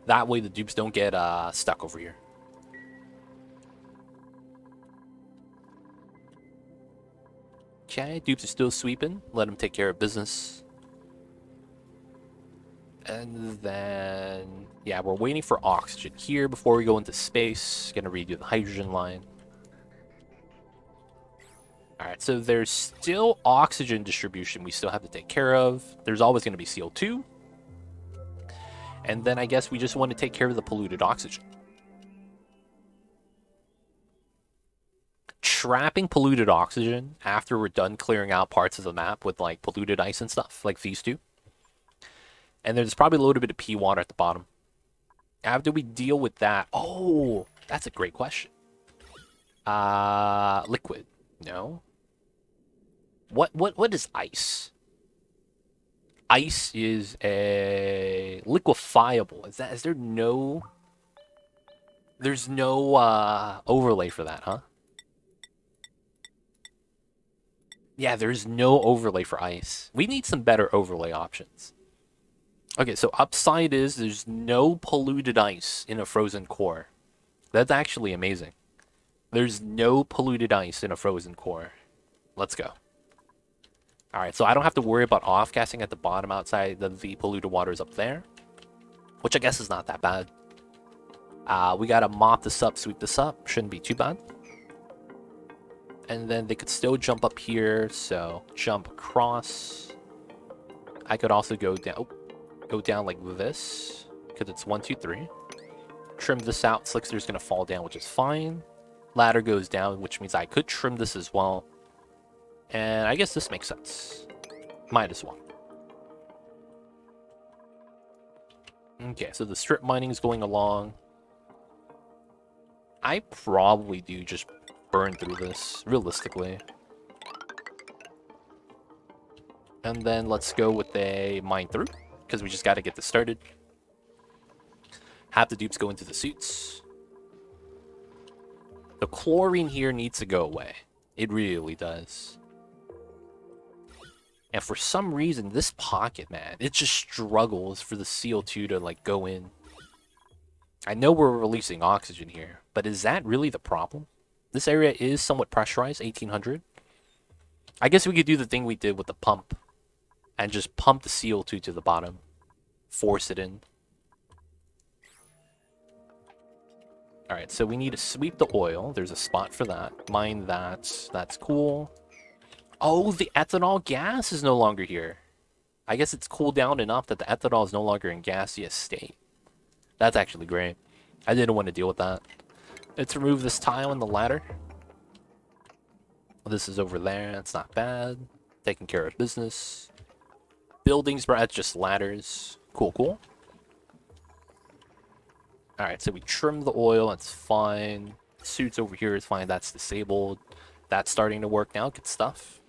That way the dupes don't get stuck over here. Okay, dupes are still sweeping. Let them take care of business. And then, yeah, we're waiting for oxygen here before we go into space. Gonna redo the hydrogen line. Alright, so there's still oxygen distribution we still have to take care of. There's always going to be CO2. And then I guess we just want to take care of the polluted oxygen. Trapping polluted oxygen after we're done clearing out parts of the map with like polluted ice and stuff, like these two. And there's probably a little bit of pea water at the bottom. After we deal with that, oh, that's a great question. Liquid, no. What is ice? Ice is a liquefiable. Is there no? There's no overlay for that, huh? Yeah, there's no overlay for ice. We need some better overlay options. Okay, so upside is there's no polluted ice in a frozen core. That's actually amazing. There's no polluted ice in a frozen core. Let's go. Alright, so I don't have to worry about off-gassing at the bottom outside the polluted waters up there. Which I guess is not that bad. We gotta mop this up, sweep this up. Shouldn't be too bad. And then they could still jump up here, so jump across. I could also go down like this, because it's 1, 2, 3. Trim this out, Slickster's gonna fall down, which is fine. Ladder goes down, which means I could trim this as well. And I guess this makes sense. Might as well. Okay, so the strip mining is going along. I probably do just burn through this, realistically. And then let's go with a mine through, because we just got to get this started. Have the dupes go into the suits. The chlorine here needs to go away. It really does. And for some reason, this pocket, man, it just struggles for the CO2 to like go in. I know we're releasing oxygen here, but is that really the problem? This area is somewhat pressurized, 1800. I guess we could do the thing we did with the pump and just pump the CO2 to the bottom. Force it in. Alright, so we need to sweep the oil. There's a spot for that. Mine that. That's cool. Oh, the ethanol gas is no longer here. I guess it's cooled down enough that the ethanol is no longer in gaseous state. That's actually great. I didn't want to deal with that. Let's remove this tile and the ladder. This is over there. That's not bad. Taking care of business. Buildings, bro. That's just ladders. Cool, cool. Alright, so we trimmed the oil. That's fine. Suits over here is fine. That's disabled. That's starting to work now. Good stuff.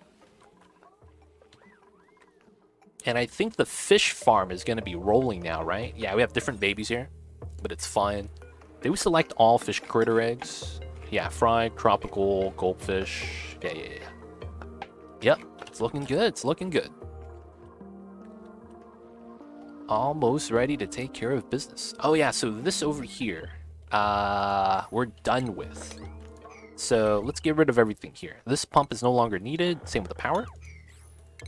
And I think the fish farm is going to be rolling now, right? Yeah, we have different babies here, but it's fine. Did we select all fish critter eggs? Yeah, fried, tropical, goldfish. Yeah. Yep, it's looking good. It's looking good. Almost ready to take care of business. Oh yeah, so this over here, we're done with. So let's get rid of everything here. This pump is no longer needed. Same with the power.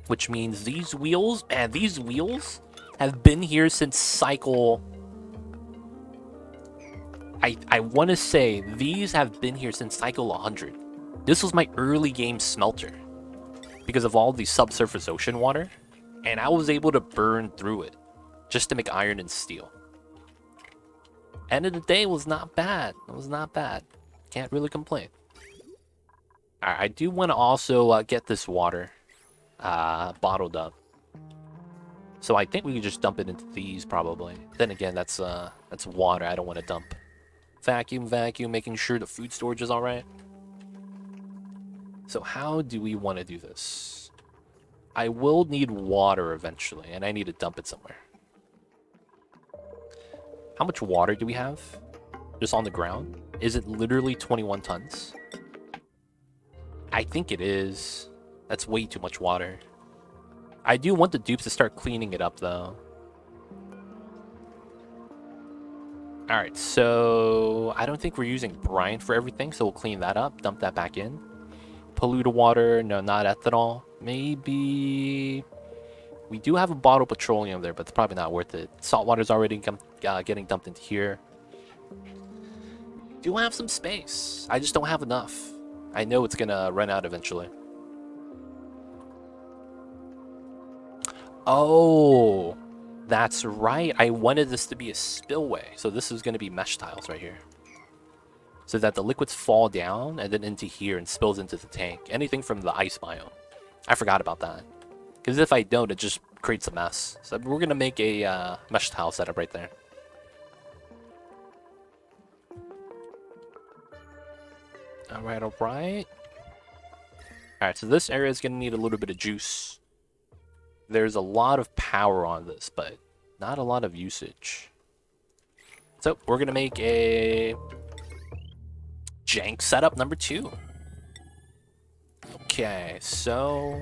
Which means these wheels, man, these wheels have been here since cycle... I want to say these have been here since cycle 100. This was my early game smelter because of all the subsurface ocean water, and I was able to burn through it just to make iron and steel. End of the day was not bad. It was not bad. Can't really complain. Alright, I do want to also get this water bottled up. So I think we could just dump it into these probably. Then again, that's water I don't want to dump. Vacuum, making sure the food storage is alright. So how do we want to do this? I will need water eventually, and I need to dump it somewhere. How much water do we have? Just on the ground? Is it literally 21 tons? I think it is. That's way too much water. I do want the dupes to start cleaning it up, though. Alright, so I don't think we're using brine for everything, so we'll clean that up, dump that back in. Polluted water, no, not ethanol. Maybe... We do have a bottle of petroleum there, but it's probably not worth it. Salt water's already getting dumped into here. Do have some space. I just don't have enough. I know it's gonna run out eventually. Oh, that's right. I wanted this to be a spillway. So this is going to be mesh tiles right here. So that the liquids fall down and then into here and spills into the tank. Anything from the ice biome. I forgot about that. Because if I don't, it just creates a mess. So we're going to make a mesh tile setup right there. Alright, alright. Alright, so this area is going to need a little bit of juice. There's a lot of power on this, but not a lot of usage. So we're going to make a jank setup number 2. Okay, so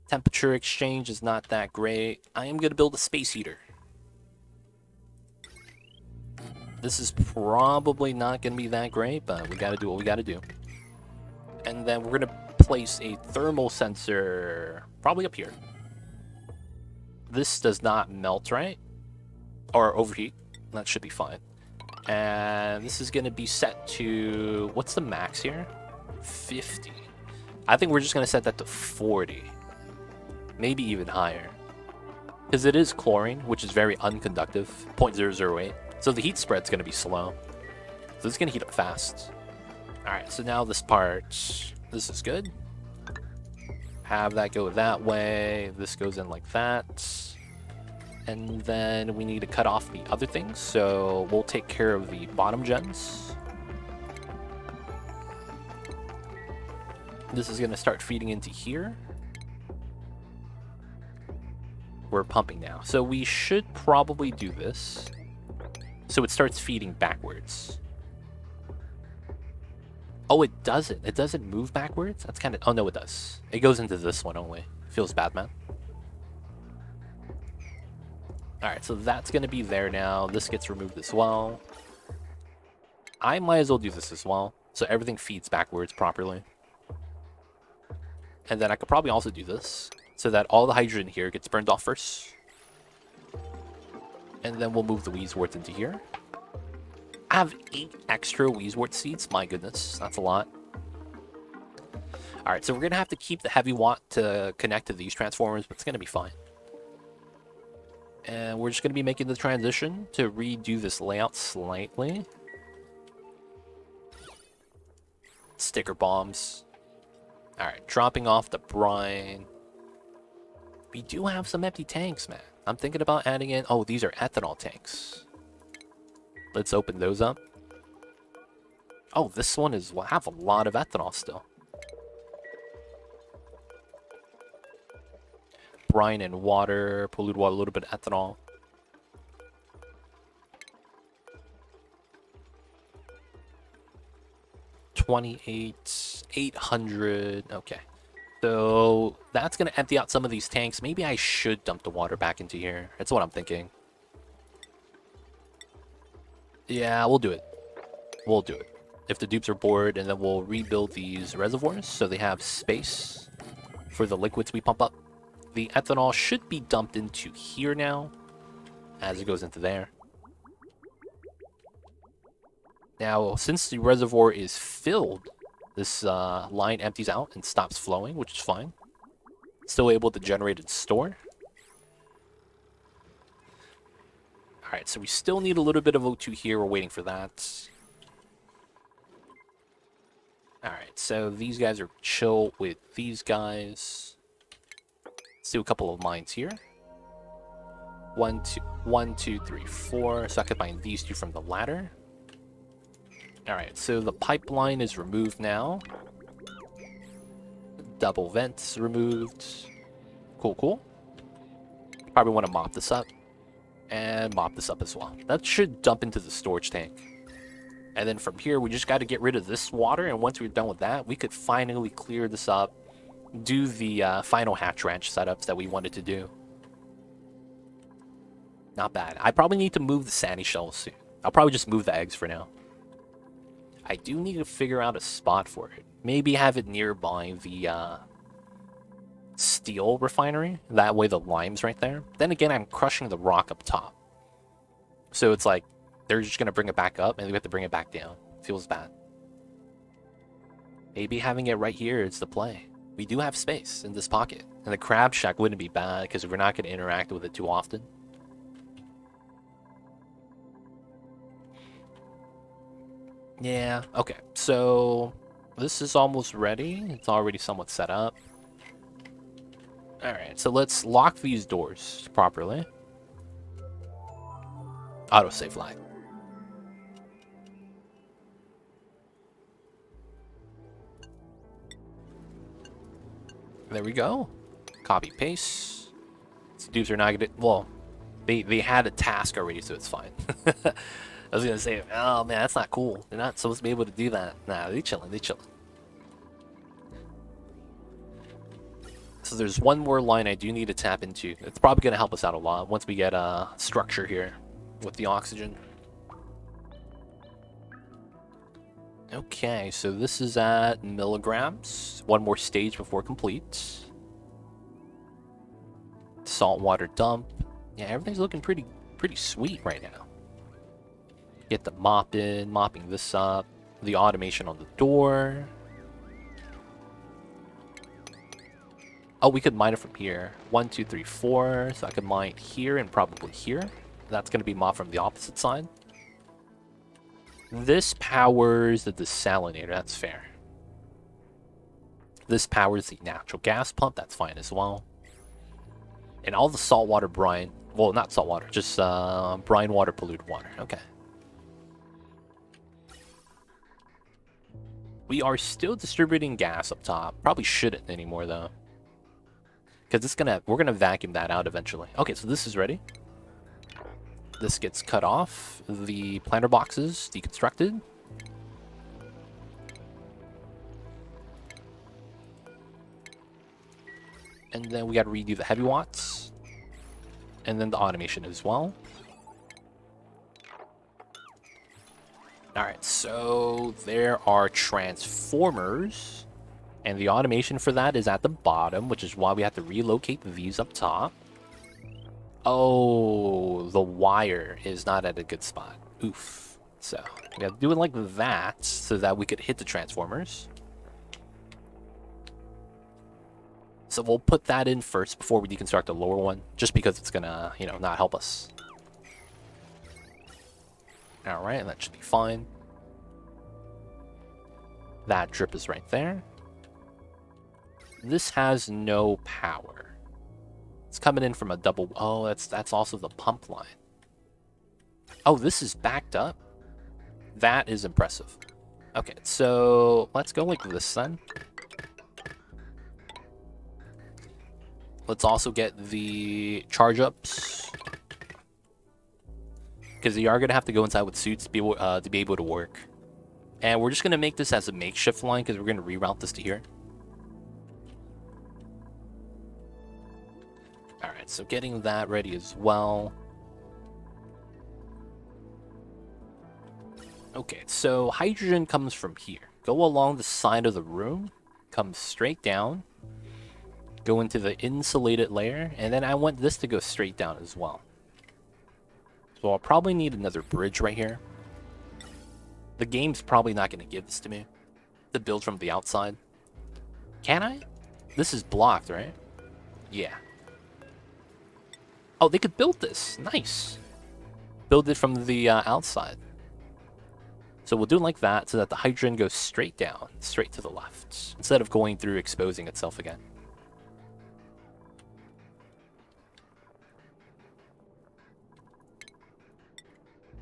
temperature exchange is not that great. I am going to build a space heater. This is probably not going to be that great, but we got to do what we got to do. And then we're going to place a thermal sensor probably up here. This does not melt, right? Or overheat. That should be fine. And this is going to be set to... What's the max here? 50. I think we're just going to set that to 40. Maybe even higher. Because it is chlorine, which is very unconductive. 0.008. So the heat spread's going to be slow. So it's going to heat up fast. Alright, so now this part... This is good. Have that go that way. This goes in like that. And then we need to cut off the other things. So we'll take care of the bottom gens. This is going to start feeding into here. We're pumping now. So we should probably do this. So it starts feeding backwards. Oh, it doesn't. It doesn't move backwards? That's kind of... Oh, no, it does. It goes into this one only. Feels bad, man. Alright, so that's going to be there now. This gets removed as well. I might as well do this as well, so everything feeds backwards properly. And then I could probably also do this, so that all the hydrogen here gets burned off first. And then we'll move the Wheezewort into here. I have 8 extra Wheezewort seeds. My goodness, that's a lot. Alright, so we're going to have to keep the heavy watt to connect to these transformers, but it's going to be fine. And we're just going to be making the transition to redo this layout slightly. Sticker bombs. Alright, dropping off the brine. We do have some empty tanks, man. I'm thinking about adding in... Oh, these are ethanol tanks. Let's open those up. Oh, this one is... Well, have a lot of ethanol still. Brine and water, polluted water, a little bit of ethanol. $28,800. Okay. So that's going to empty out some of these tanks. Maybe I should dump the water back into here. That's what I'm thinking. Yeah, we'll do it. We'll do it. If the dupes are bored, and then we'll rebuild these reservoirs so they have space for the liquids we pump up. The ethanol should be dumped into here now, as it goes into there. Now, since the reservoir is filled, this line empties out and stops flowing, which is fine. Still able to generate and store. Alright, so we still need a little bit of O2 here. We're waiting for that. Alright, so these guys are chill with these guys. Let's do a couple of mines here. 1, 2, 3, 4. So I could mine these two from the ladder. Alright, so the pipeline is removed now. Double vents removed. Cool, cool. Probably want to mop this up. And mop this up as well. That should dump into the storage tank. And then from here, we just got to get rid of this water. And once we're done with that, we could finally clear this up. Do the final hatch ranch setups that we wanted to do. Not bad. I probably need to move the sandy shells soon. I'll probably just move the eggs for now. I do need to figure out a spot for it. Maybe have it nearby the steel refinery. That way the lime's right there. Then again, I'm crushing the rock up top. So it's like, they're just going to bring it back up and we have to bring it back down. Feels bad. Maybe having it right here is the play. We do have space in this pocket. And the crab shack wouldn't be bad because we're not going to interact with it too often. Yeah, okay. So this is almost ready. It's already somewhat set up. Alright, so let's lock these doors properly. Autosave line. There we go. Copy paste. These dudes are not gonna... Well, they had a task already, so it's fine. I was gonna say, oh man, that's not cool. They're not supposed to be able to do that. Nah, they chilling, they chilling. So there's one more line I do need to tap into. It's probably gonna help us out a lot once we get a structure here with the oxygen. Okay, so this is at milligrams. One more stage before complete. Saltwater dump. Yeah, everything's looking pretty sweet right now. Get the mop in, mopping this up. The automation on the door. Oh, we could mine it from here. 1, 2, 3, 4. So I could mine here and probably here. That's going to be mopped from the opposite side. This powers the desalinator. That's fair. This powers the natural gas pump. That's fine as well. And all the saltwater brine. Well, not saltwater. Just brine water, polluted water. Okay. We are still distributing gas up top. Probably shouldn't anymore though. Because we're gonna vacuum that out eventually. Okay, so this is ready. This gets cut off. The planter boxes deconstructed. And then we got to redo the heavy watts. And then the automation as well. Alright, so there are transformers. And the automation for that is at the bottom, which is why we have to relocate these up top. Oh, the wire is not at a good spot. Oof. So we have to do it like that so that we could hit the transformers. So we'll put that in first before we deconstruct the lower one, just because it's gonna, you know, not help us. Alright, that should be fine. That drip is right there. This has no power. It's coming in from a double... Oh, that's also the pump line. Oh, this is backed up? That is impressive. Okay, so let's go like this then. Let's also get the charge ups. Because you are going to have to go inside with suits to be able to work. And we're just going to make this as a makeshift line because we're going to reroute this to here. Alright, so getting that ready as well. Okay, so hydrogen comes from here. Go along the side of the room. Come straight down. Go into the insulated layer. And then I want this to go straight down as well. So I'll probably need another bridge right here. The game's probably not going to give this to me. The build from the outside. Can I? This is blocked, right? Yeah. Oh, they could build this. Nice. Build it from the outside. So we'll do it like that so that the hydrogen goes straight down, straight to the left, instead of going through exposing itself again.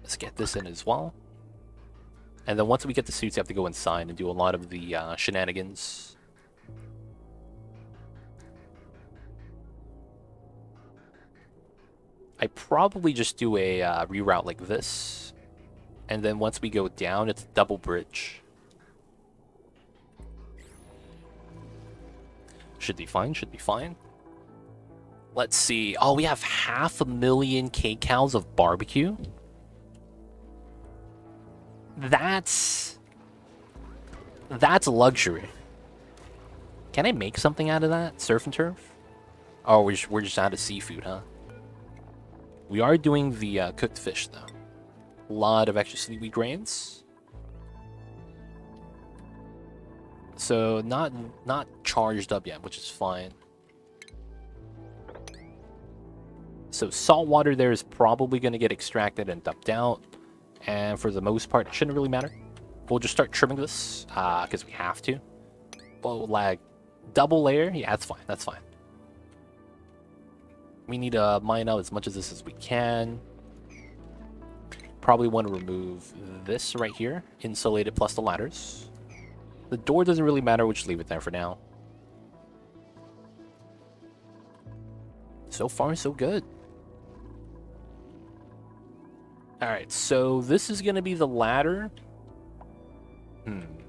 Let's get this in as well. And then once we get the suits, you have to go inside and do a lot of the shenanigans. I probably just do a reroute like this. And then once we go down, it's a double bridge. Should be fine, should be fine. Let's see. Oh, we have 500,000 kcals of barbecue. That's luxury. Can I make something out of that? Surf and turf? Oh, we're just out of seafood, huh? We are doing the cooked fish, though. A lot of extra seaweed grains. So not charged up yet, which is fine. So salt water there is probably going to get extracted and dumped out. And for the most part, it shouldn't really matter. We'll just start trimming this, because we have to. Well, like, double layer? Yeah, that's fine, that's fine. We need to mine out as much of this as we can. Probably want to remove this right here. Insulate it plus the ladders. The door doesn't really matter, we'll just leave it there for now. So far, so good. Alright, so this is going to be the ladder.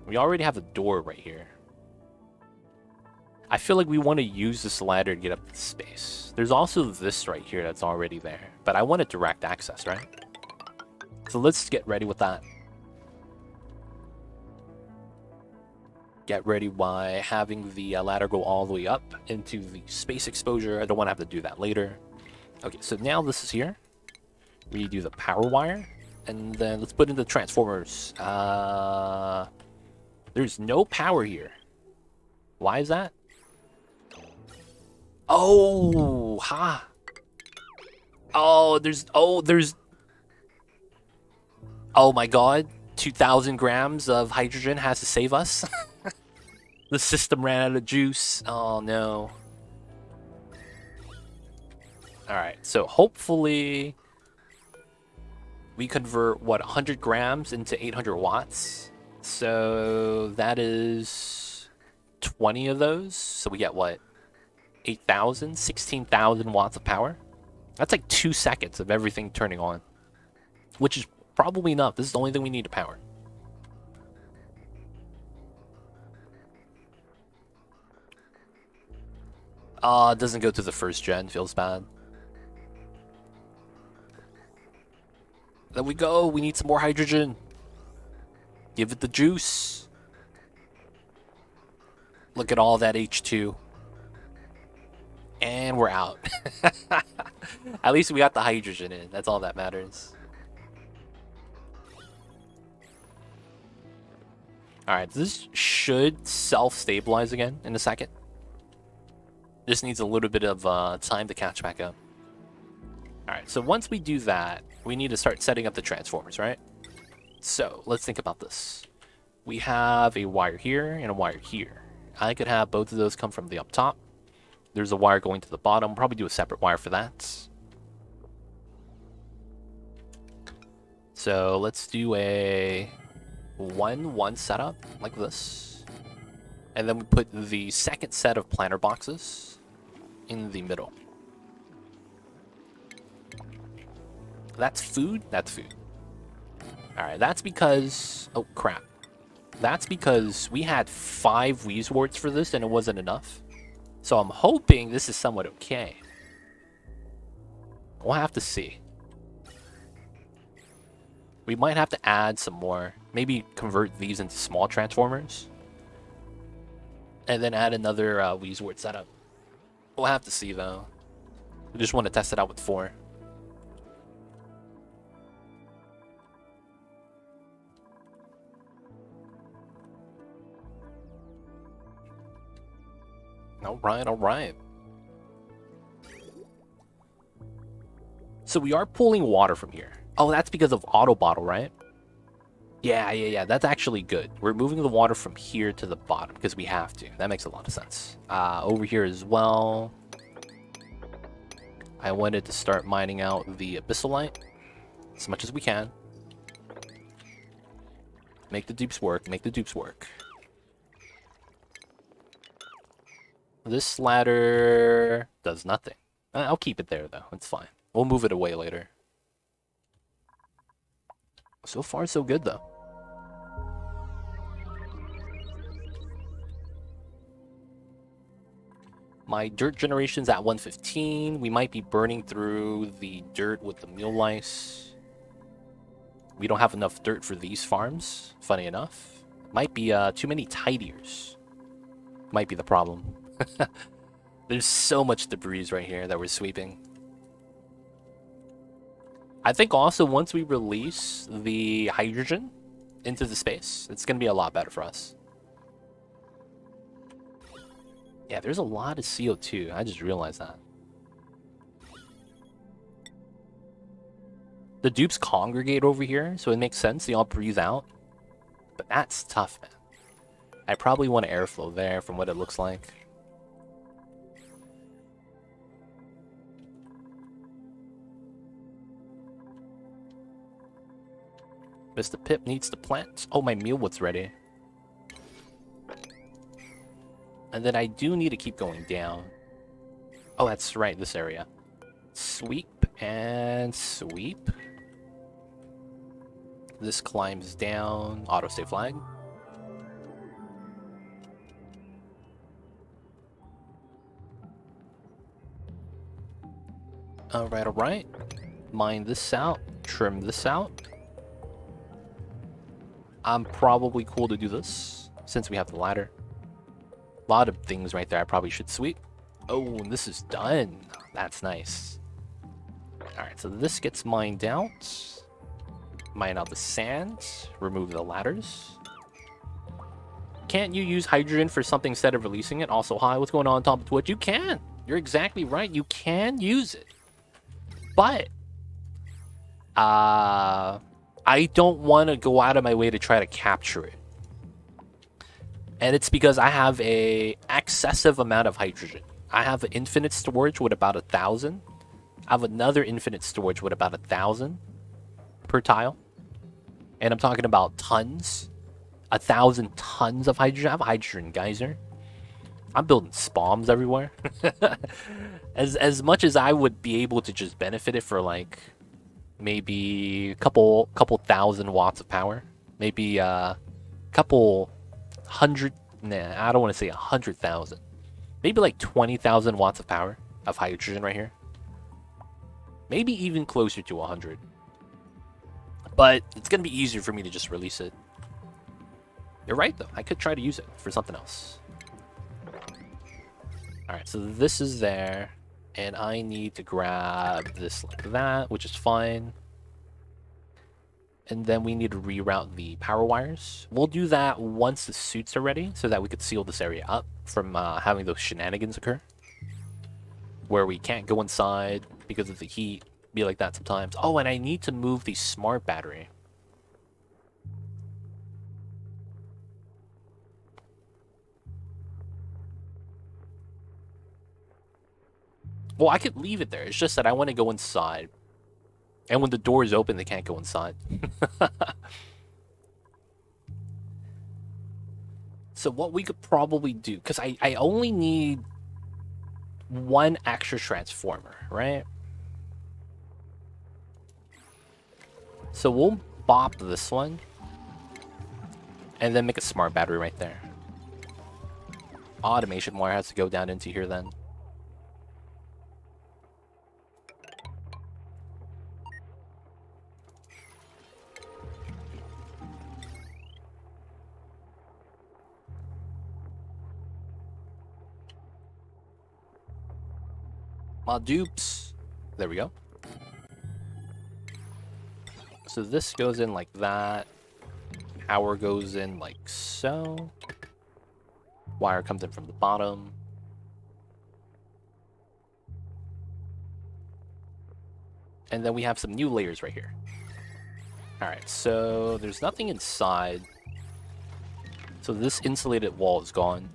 We already have the door right here. I feel like we want to use this ladder to get up to space. There's also this right here that's already there. But I want it direct access, right? So let's get ready with that. Get ready by having the ladder go all the way up into the space exposure. I don't want to have to do that later. Okay, so now this is here. Redo the power wire. And then let's put in the transformers. There's no power here. Why is that? Oh, ha. there's... Oh my god. 2,000 grams of hydrogen has to save us. The system ran out of juice. Oh no. Alright, so hopefully we convert, what, 100 grams into 800 watts? So that is 20 of those. So we get, what, 8,000? 16,000 watts of power? That's like 2 seconds of everything turning on. Which is probably enough. This is the only thing we need to power. It doesn't go to the first gen. Feels bad. There we go. We need some more hydrogen. Give it the juice. Look at all that H2. And we're out. At least we got the hydrogen in. That's all that matters. Alright, this should self-stabilize again in a second. Just needs a little bit of time to catch back up. Alright, so once we do that, we need to start setting up the transformers, right? So, let's think about this. We have a wire here and a wire here. I could have both of those come from the up top. There's a wire going to the bottom. Probably do a separate wire for that. So, let's do a 1-1 setup like this. And then we put the second set of planter boxes in the middle. That's food. That's food. Alright, that's because... Oh, crap. That's because we had 5 Weezwards for this and it wasn't enough. So I'm hoping this is somewhat okay. We'll have to see. We might have to add some more. Maybe convert these into small transformers. And then add another Weezward setup. We'll have to see though. We just want to test it out with 4. Alright, alright. So we are pulling water from here. Oh, that's because of auto bottle, right? Yeah. That's actually good. We're moving the water from here to the bottom because we have to. That makes a lot of sense. Over here as well. I wanted to start mining out the abyssalite as much as we can. Make the dupes work. Make the dupes work. This ladder does nothing. I'll keep it there, though. It's fine. We'll move it away later. So far, so good, though. My dirt generation's at 115. We might be burning through the dirt with the meal lice. We don't have enough dirt for these farms, funny enough. Might be too many tidiers. Might be the problem. There's so much debris right here that we're sweeping. I think also once we release the hydrogen into the space, it's going to be a lot better for us. Yeah, there's a lot of CO2. I just realized that. The dupes congregate over here, so it makes sense. They all breathe out. But that's tough, man. I probably want airflow there from what it looks like. Mr. Pip needs to plant. Oh, my mealwood's ready. And then I do need to keep going down. Oh, that's right, this area. Sweep and sweep. This climbs down. Auto-save flag. Alright, alright. Mine this out. Trim this out. I'm probably cool to do this, since we have the ladder. A lot of things right there I probably should sweep. Oh, and this is done. That's nice. Alright, so this gets mined out. Mine out the sand. Remove the ladders. Can't you use hydrogen for something instead of releasing it? Also, hi, what's going on top of Twitch? You can! You're exactly right. You can use it. But, I don't want to go out of my way to try to capture it. And it's because I have a excessive amount of hydrogen. I have an infinite storage with about 1,000. I have another infinite storage with about 1,000 per tile. And I'm talking about tons. 1,000 tons of hydrogen. I have a hydrogen geyser. I'm building spawns everywhere. As much as I would be able to just benefit it for like maybe a couple thousand watts of power, maybe a couple hundred. Nah, I don't want to say 100,000. Maybe like 20,000 watts of power of hydrogen right here. Maybe even closer to 100. But it's going to be easier for me to just release it. You're right, though. I could try to use it for something else. Alright, so this is there. And I need to grab this like that, which is fine. And then we need to reroute the power wires. We'll do that once the suits are ready, so that we could seal this area up from having those shenanigans occur. Where we can't go inside because of the heat. Be like that sometimes. Oh, and I need to move the smart battery. Well, I could leave it there. It's just that I want to go inside. And when the door is open, they can't go inside. So what we could probably do, because I only need one extra transformer, right? So we'll bop this one. And then make a smart battery right there. Automation wire has to go down into here then. My dupes. There we go. So this goes in like that. Power goes in like so. Wire comes in from the bottom. And then we have some new layers right here. Alright, so there's nothing inside. So this insulated wall is gone.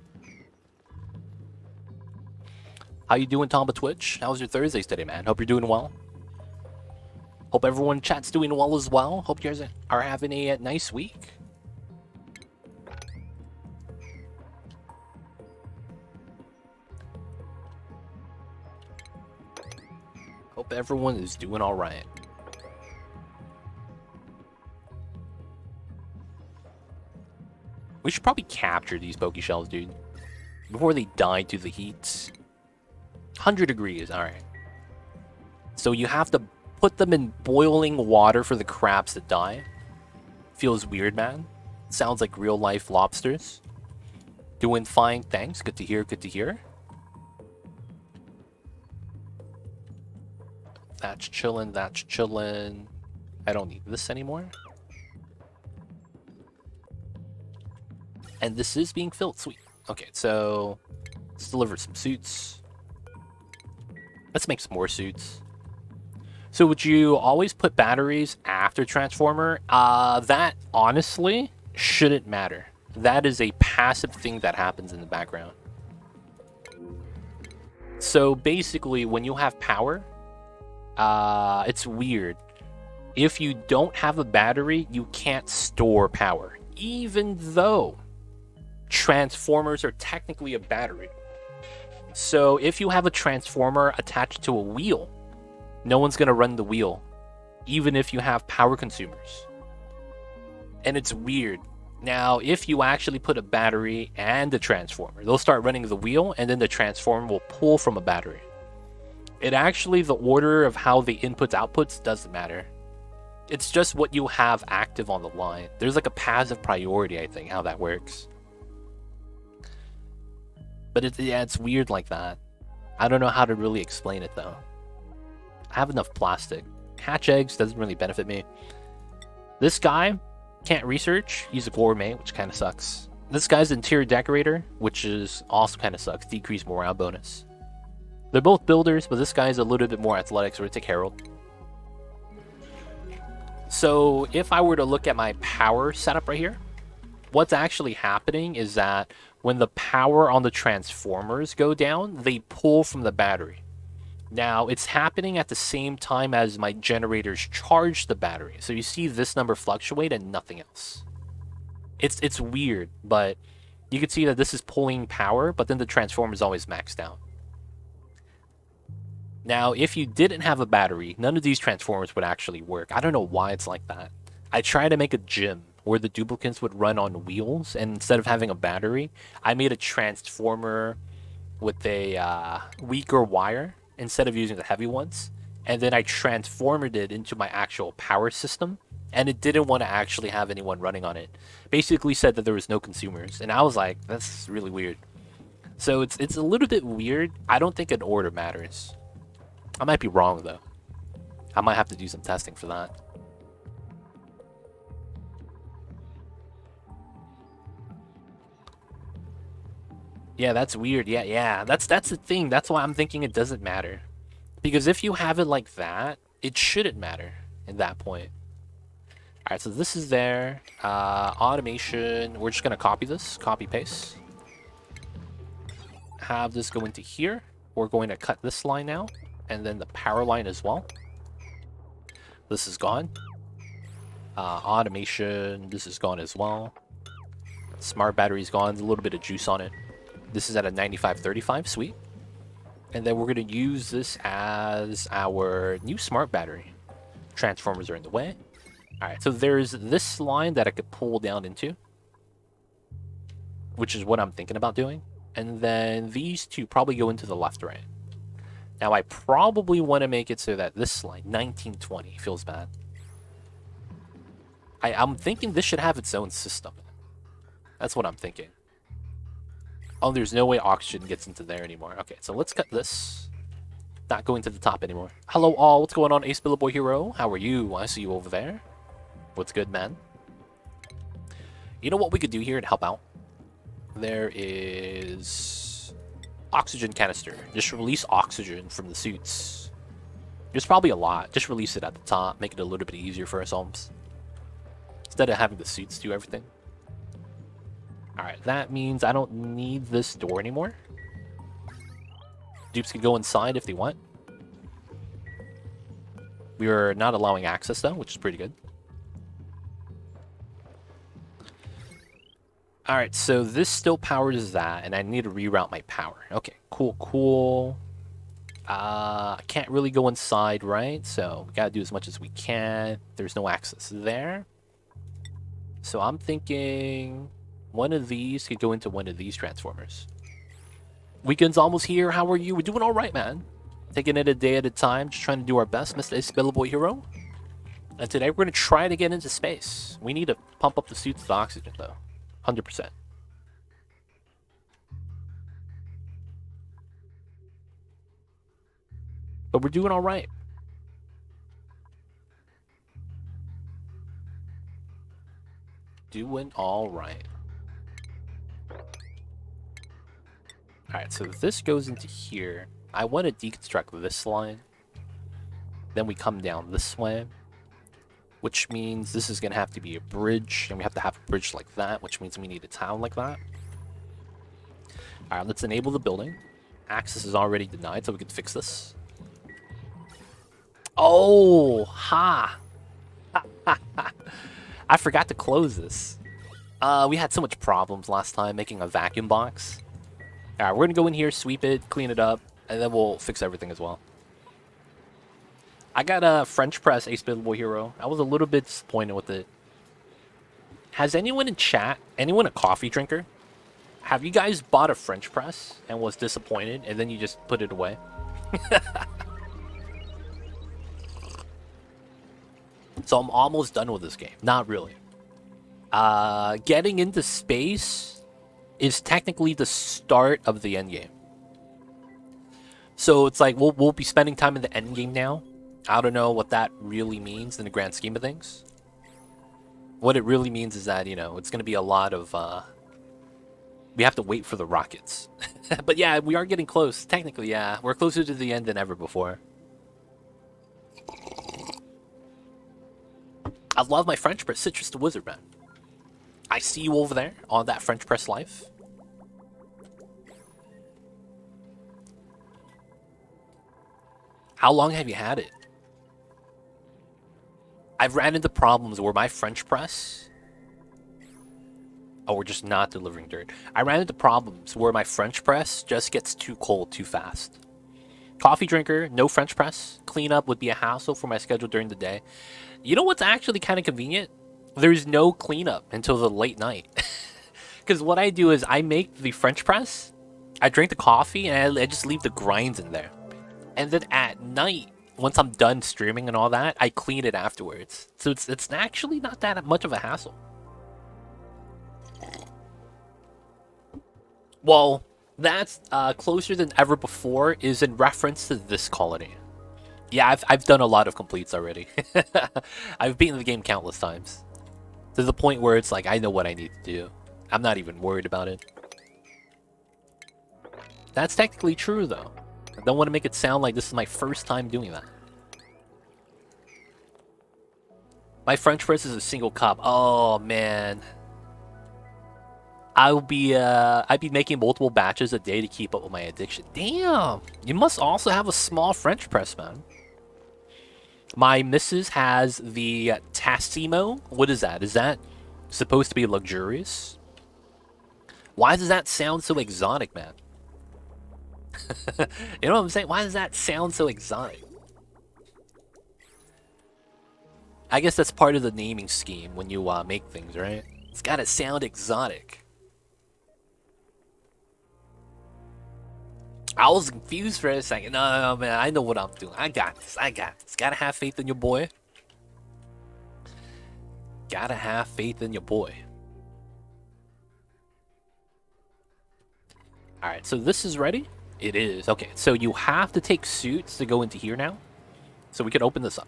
How you doing, Tomba Twitch? How was your Thursdays today, man? Hope you're doing well. Hope everyone in chat's doing well as well. Hope you guys are having a nice week. Hope everyone is doing all right. We should probably capture these Poke Shells, dude, before they die to the heat. 100 degrees, alright. So you have to put them in boiling water for the crabs to die. Feels weird, man. Sounds like real life lobsters. Doing fine, thanks. Good to hear, good to hear. That's chillin', that's chillin'. I don't need this anymore. And this is being filled, sweet. Okay, so let's deliver some suits. Let's make some more suits. So would you always put batteries after transformer? That honestly shouldn't matter. That is a passive thing that happens in the background. So basically, when you have power, it's weird. If you don't have a battery, you can't store power, even though transformers are technically a battery. So if you have a transformer attached to a wheel, no one's going to run the wheel, even if you have power consumers. And it's weird. Now, if you actually put a battery and a transformer, they'll start running the wheel, and then the transformer will pull from a battery. It actually, the order of how the inputs outputs doesn't matter. It's just what you have active on the line. There's like a passive priority, I think, how that works. But it's weird like that. I don't know how to really explain it, though. I have enough plastic. Hatch eggs doesn't really benefit me. This guy can't research. He's a gourmet, which kind of sucks. This guy's interior decorator, which is also kind of sucks. Decreased morale bonus. They're both builders, but this guy's a little bit more athletic, so we're gonna take Harold. So if I were to look at my power setup right here, what's actually happening is that when the power on the transformers go down, they pull from the battery. Now, it's happening at the same time as my generators charge the battery. So you see this number fluctuate and nothing else. It's weird, but you can see that this is pulling power, but then the transformer is always maxed out. Now, if you didn't have a battery, none of these transformers would actually work. I don't know why it's like that. I tried to make a gym where the duplicates would run on wheels, and instead of having a battery, I made a transformer with a weaker wire instead of using the heavy ones, and then I transformed it into my actual power system, and it didn't want to actually have anyone running on it. Basically said that there was no consumers, and I was like, that's really weird. So it's a little bit weird. I don't think an order matters. I might be wrong though. I might have to do some testing for that. Yeah, that's weird. Yeah. That's the thing. That's why I'm thinking it doesn't matter. Because if you have it like that, it shouldn't matter at that point. Alright, so this is there. Automation. We're just gonna copy this. Copy paste. Have this go into here. We're going to cut this line now. And then the power line as well. This is gone. Automation. This is gone as well. Smart battery's gone. A little bit of juice on it. This is at a 9535, sweet. And then we're going to use this as our new smart battery. Transformers are in the way. Alright, so there's this line that I could pull down into, which is what I'm thinking about doing. And then these two probably go into the left, right. Now I probably want to make it so that this line, 1920, feels bad. I'm thinking this should have its own system. That's what I'm thinking. Oh, there's no way oxygen gets into there anymore. Okay, so let's cut this. Not going to the top anymore. Hello all, what's going on, Ace Boy Hero? How are you? I see you over there. What's good, man? You know what we could do here to help out? There is oxygen canister. Just release oxygen from the suits. There's probably a lot. Just release it at the top. Make it a little bit easier for ourselves. Instead of having the suits do everything. Alright, that means I don't need this door anymore. Dupes can go inside if they want. We are not allowing access though, which is pretty good. Alright, so this still powers that, and I need to reroute my power. Okay, cool. I can't really go inside, right? So we gotta do as much as we can. There's no access there. So I'm thinking one of these could go into one of these transformers. Weekend's almost here. How are you? We're doing all right, man. Taking it a day at a time. Just trying to do our best, Mr. Boy Hero. And today we're going to try to get into space. We need to pump up the suits with oxygen, though. 100%. But we're doing all right. Doing all right. Alright, so this goes into here. I want to deconstruct this line. Then we come down this way. Which means this is going to have to be a bridge. And we have to have a bridge like that. Which means we need a town like that. Alright, let's enable the building. Access is already denied, so we can fix this. Oh! Ha! I forgot to close this. We had so much problems last time making a vacuum box. Alright, we're gonna go in here, sweep it, clean it up, and then we'll fix everything as well. I got a French press Ace Boy Hero. I was a little bit disappointed with it. Has anyone in chat, anyone a coffee drinker? Have you guys bought a French press and was disappointed and then you just put it away? So I'm almost done with this game. Not really. Getting into space is technically the start of the end game. So it's like we'll be spending time in the end game now. I don't know what that really means in the grand scheme of things. What it really means is that, you know, it's going to be a lot of we have to wait for the rockets. But yeah, we are getting close. Technically, yeah. We're closer to the end than ever before. I love my French press. Citrus the Wizard, man. I see you over there on that French press life. How long have you had it? I've ran into problems where my French press... Oh, we're just not delivering dirt. I ran into problems where my French press just gets too cold too fast. Coffee drinker, no French press. Cleanup would be a hassle for my schedule during the day. You know what's actually kind of convenient? There's no cleanup until the late night. Because what I do is I make the French press, I drink the coffee and I just leave the grinds in there. And then at night, once I'm done streaming and all that, I clean it afterwards. So it's actually not that much of a hassle. Well, that's closer than ever before is in reference to this colony. Yeah, I've done a lot of completes already. I've beaten the game countless times. To the point where it's like, I know what I need to do. I'm not even worried about it. That's technically true, though. I don't want to make it sound like this is my first time doing that. My French press is a single cup. Oh, man. I'd be making multiple batches a day to keep up with my addiction. Damn! You must also have a small French press, man. My missus has the Tassimo. What is that? Is that supposed to be luxurious? Why does that sound so exotic, man? You know what I'm saying? Why does that sound so exotic? I guess that's part of the naming scheme when you make things, right? It's gotta sound exotic. I was confused for a second. No, man, I know what I'm doing. I got this. I got this. Gotta have faith in your boy. Gotta have faith in your boy. Alright, so this is ready? It is. Okay, so you have to take suits to go into here now. So we can open this up.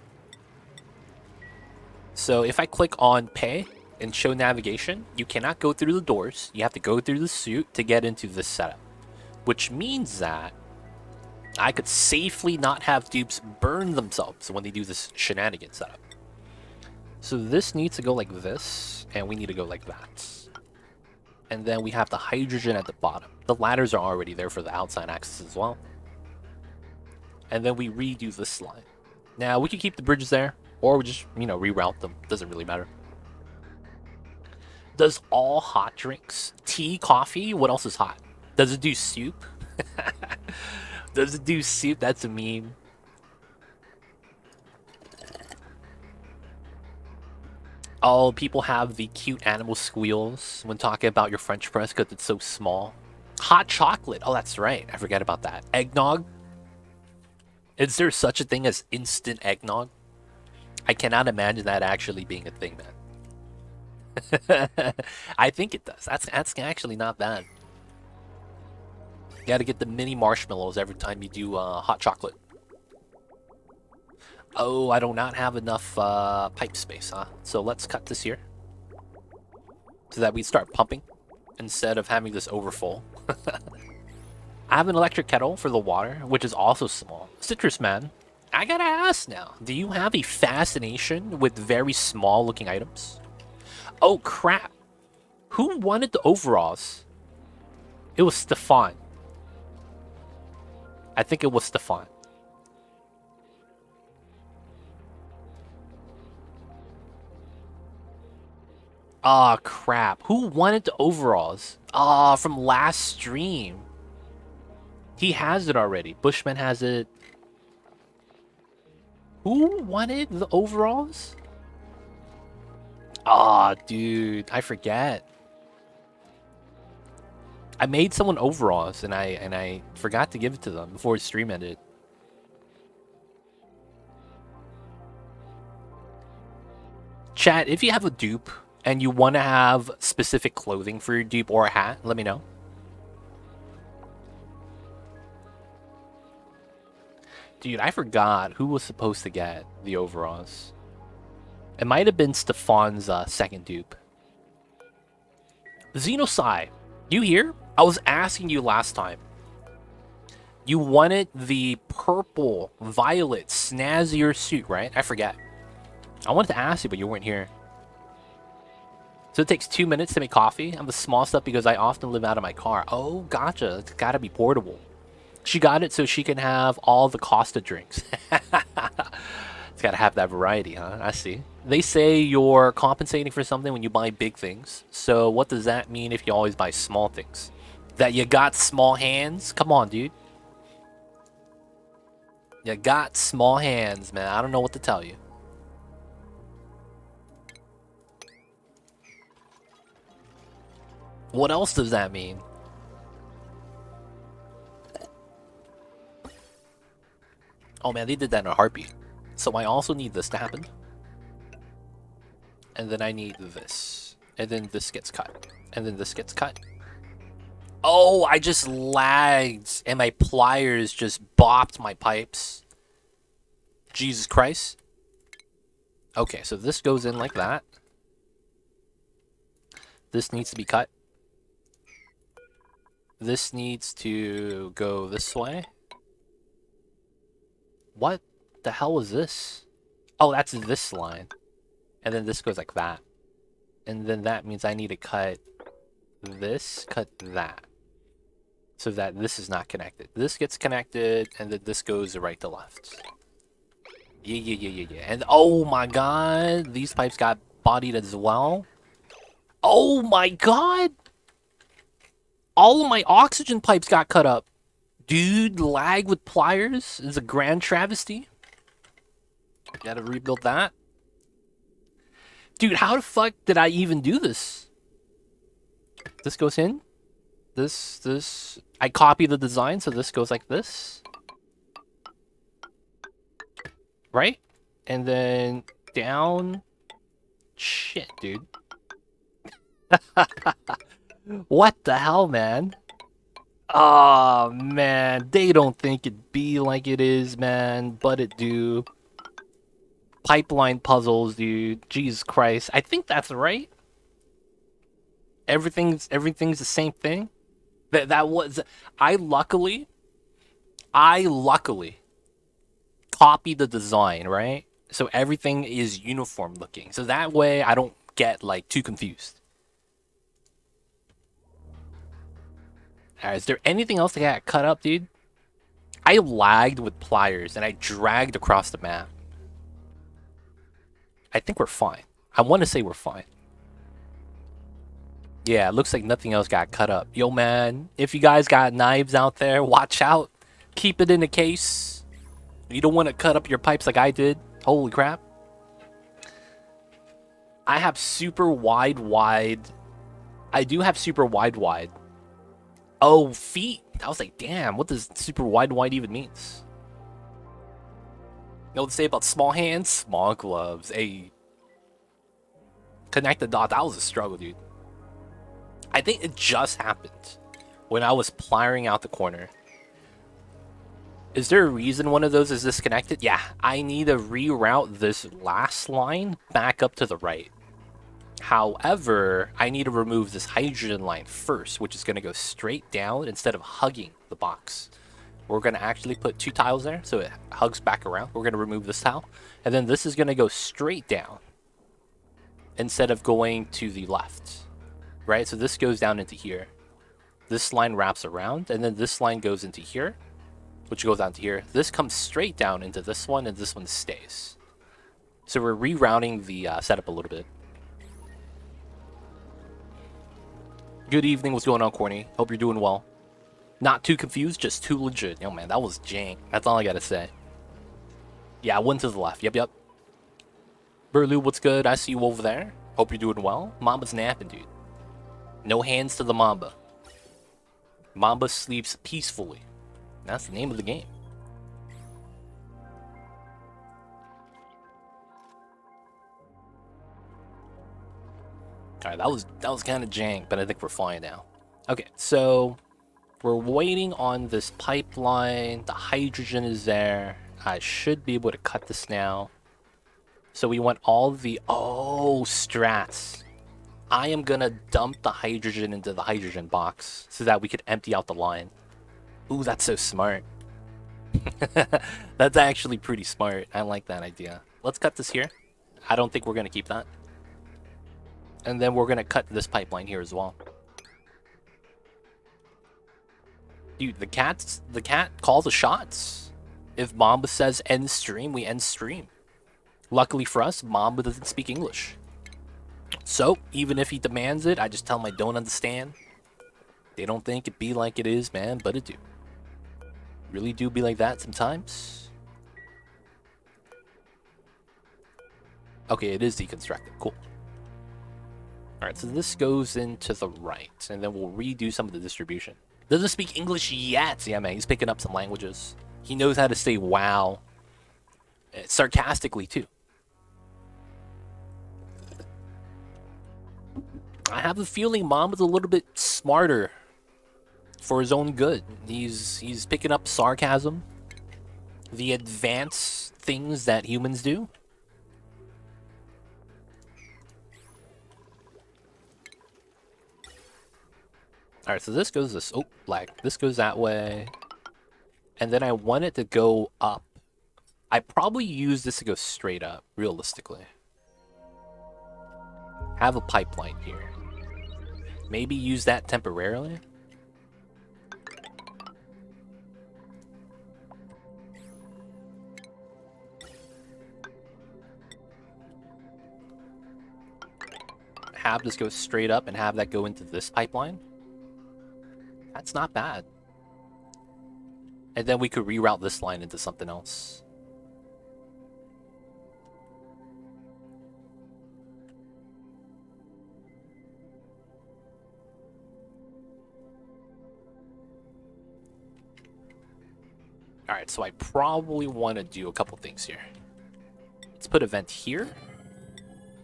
So if I click on pay and show navigation, you cannot go through the doors. You have to go through the suit to get into this setup. Which means that I could safely not have dupes burn themselves when they do this shenanigan setup. So this needs to go like this, and we need to go like that. And then we have the hydrogen at the bottom. The ladders are already there for the outside access as well. And then we redo this line. Now, we can keep the bridges there, or we just, reroute them. Doesn't really matter. Does all hot drinks, tea, coffee, what else is hot? Does it do soup? Does it do soup? That's a meme. Oh, people have the cute animal squeals when talking about your French press because it's so small. Hot chocolate. Oh, that's right. I forget about that. Eggnog. Is there such a thing as instant eggnog? I cannot imagine that actually being a thing, man. I think it does. That's actually not bad. You gotta get the mini marshmallows every time you do hot chocolate. Oh, I do not have enough pipe space, huh? So let's cut this here. So that we start pumping instead of having this overfull. I have an electric kettle for the water, which is also small. Citrus Man, I gotta ask now, do you have a fascination with very small looking items? Oh crap. Who wanted the overalls? It was Stefan. I think it was Stefan. Ah, crap. Who wanted the overalls? Ah, from last stream. He has it already. Bushman has it. Who wanted the overalls? Ah, dude. I forget. I made someone overalls and I forgot to give it to them before stream ended. Chat, if you have a dupe and you want to have specific clothing for your dupe or a hat, let me know. Dude, I forgot who was supposed to get the overalls. It might have been Stefan's second dupe. Xenosai, you here? I was asking you last time. You wanted the purple, violet, snazzier suit, right? I forget. I wanted to ask you, but you weren't here. So it takes 2 minutes to make coffee. I'm the small stuff because I often live out of my car. Oh, gotcha. It's gotta be portable. She got it so she can have all the Costa drinks. It's gotta have that variety, huh? I see. They say you're compensating for something when you buy big things. So what does that mean if you always buy small things? That you got small hands? Come on, dude. You got small hands, man. I don't know what to tell you. What else does that mean? Oh man, they did that in a heartbeat. So I also need this to happen. And then I need this. And then this gets cut. And then this gets cut. Oh, I just lagged. And my pliers just bopped my pipes. Jesus Christ. Okay, so this goes in like that. This needs to be cut. This needs to go this way. What the hell is this? Oh, that's this line. And then this goes like that. And then that means I need to cut this, cut that. So that this is not connected. This gets connected, and then this goes right to left. Yeah. And oh my god, these pipes got bodied as well. Oh my god! All of my oxygen pipes got cut up. Dude, lag with pliers is a grand travesty. Gotta rebuild that. Dude, how the fuck did I even do this? This goes in. This. I copy the design, so this goes like this. Right? And then down. Shit, dude. What the hell, man? Oh, man. They don't think it be like it is, man. But it do. Pipeline puzzles, dude. Jesus Christ. I think that's right. Everything's the same thing. That was... I luckily copied the design, right? So everything is uniform looking. So that way I don't get, like, too confused. Alright, is there anything else that got cut up, dude? I lagged with pliers and I dragged across the map. I think we're fine. I want to say we're fine. Yeah, it looks like nothing else got cut up. Yo, man, if you guys got knives out there, watch out. Keep it in a case. You don't want to cut up your pipes like I did. Holy crap. I have super wide. I do have super wide. Oh, feet. I was like, damn, what does super wide even means? You know what to say about small hands? Small gloves. Hey. Connect the dot. That was a struggle, dude. I think it just happened when I was pliering out the corner. Is there a reason one of those is disconnected? Yeah, I need to reroute this last line back up to the right. However, I need to remove this hydrogen line first, which is going to go straight down instead of hugging the box. We're going to actually put 2 tiles there, so it hugs back around. We're going to remove this tile. And then this is going to go straight down instead of going to the left. Right? So this goes down into here. This line wraps around, and then this line goes into here, which goes down to here. This comes straight down into this one, and this one stays. So we're rerouting the setup a little bit. Good evening. What's going on, Corny? Hope you're doing well. Not too confused, just too legit. Yo, man, that was jank. That's all I gotta say. Yeah, one to the left. Yep. Burloo, what's good? I see you over there. Hope you're doing well. Mamba's napping, dude. No hands to the Mamba. Mamba sleeps peacefully. That's the name of the game. Alright, that was kind of jank, but I think we're fine now. Okay, so we're waiting on this pipeline. The hydrogen is there. I should be able to cut this now. So we want all the... Oh, strats. I am gonna dump the hydrogen into the hydrogen box so that we could empty out the line. Ooh, that's so smart. That's actually pretty smart. I like that idea. Let's cut this here. I don't think we're gonna keep that. And then we're gonna cut this pipeline here as well. Dude, the cat calls the shots. If Mamba says end stream, we end stream. Luckily for us, Mamba doesn't speak English. So, even if he demands it, I just tell him I don't understand. They don't think it be like it is, man, but it do. Really do be like that sometimes. Okay, it is deconstructed. Cool. Alright, so this goes into the right, and then we'll redo some of the distribution. Doesn't speak English yet. Yeah, man, he's picking up some languages. He knows how to say wow. Sarcastically, too. I have a feeling Mamba's a little bit smarter for his own good. He's picking up sarcasm, the advanced things that humans do. Alright, so this goes this... Oh, black. This goes that way. And then I want it to go up. I probably use this to go straight up, realistically. Have a pipeline here. Maybe use that temporarily. Have this go straight up and have that go into this pipeline. That's not bad. And then we could reroute this line into something else. Alright, so I probably want to do a couple things here. Let's put a vent here.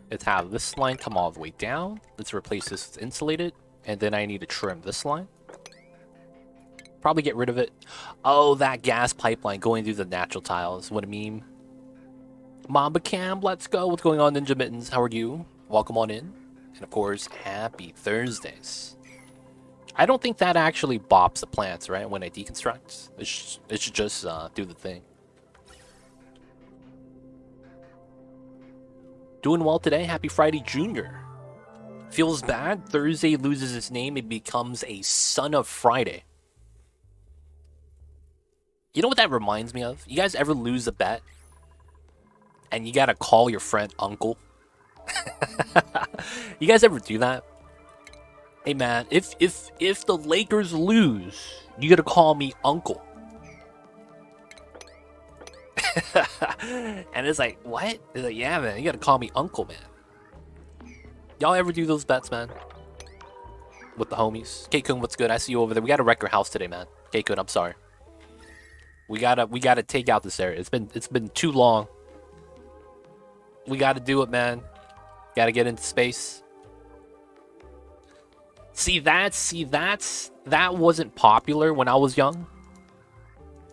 Let's have this line come all the way down. Let's replace this with insulated. And then I need to trim this line. Probably get rid of it. Oh, that gas pipeline going through the natural tiles. What a meme. Mamba Cam, let's go. What's going on, Ninja Mittens? How are you? Welcome on in. And of course, happy Thursdays. I don't think that actually bops the plants, right? When I deconstruct. It should just do the thing. Doing well today. Happy Friday, Junior. Feels bad. Thursday loses its name. It becomes a son of Friday. You know what that reminds me of? You guys ever lose a bet? And you gotta call your friend uncle? You guys ever do that? Hey man, if the Lakers lose, you gotta call me uncle. And it's like, what? It's like, yeah man, you gotta call me uncle, man. Y'all ever do those bets, man? With the homies? K-Kun, what's good? I see you over there. We gotta wreck your house today, man. K-Kun, I'm sorry. We gotta take out this area. It's been too long. We gotta do it, man. Gotta get into space. That wasn't popular when I was young.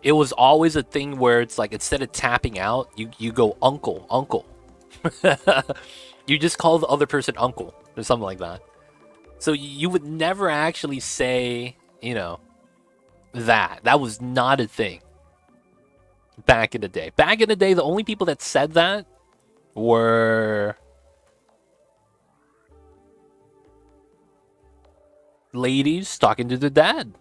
It was always a thing where it's like, instead of tapping out, you go uncle, uncle. You just call the other person uncle or something like that. So you would never actually say, you know, that was not a thing back in the day. Back in the day, the only people that said that were ladies talking to their dad.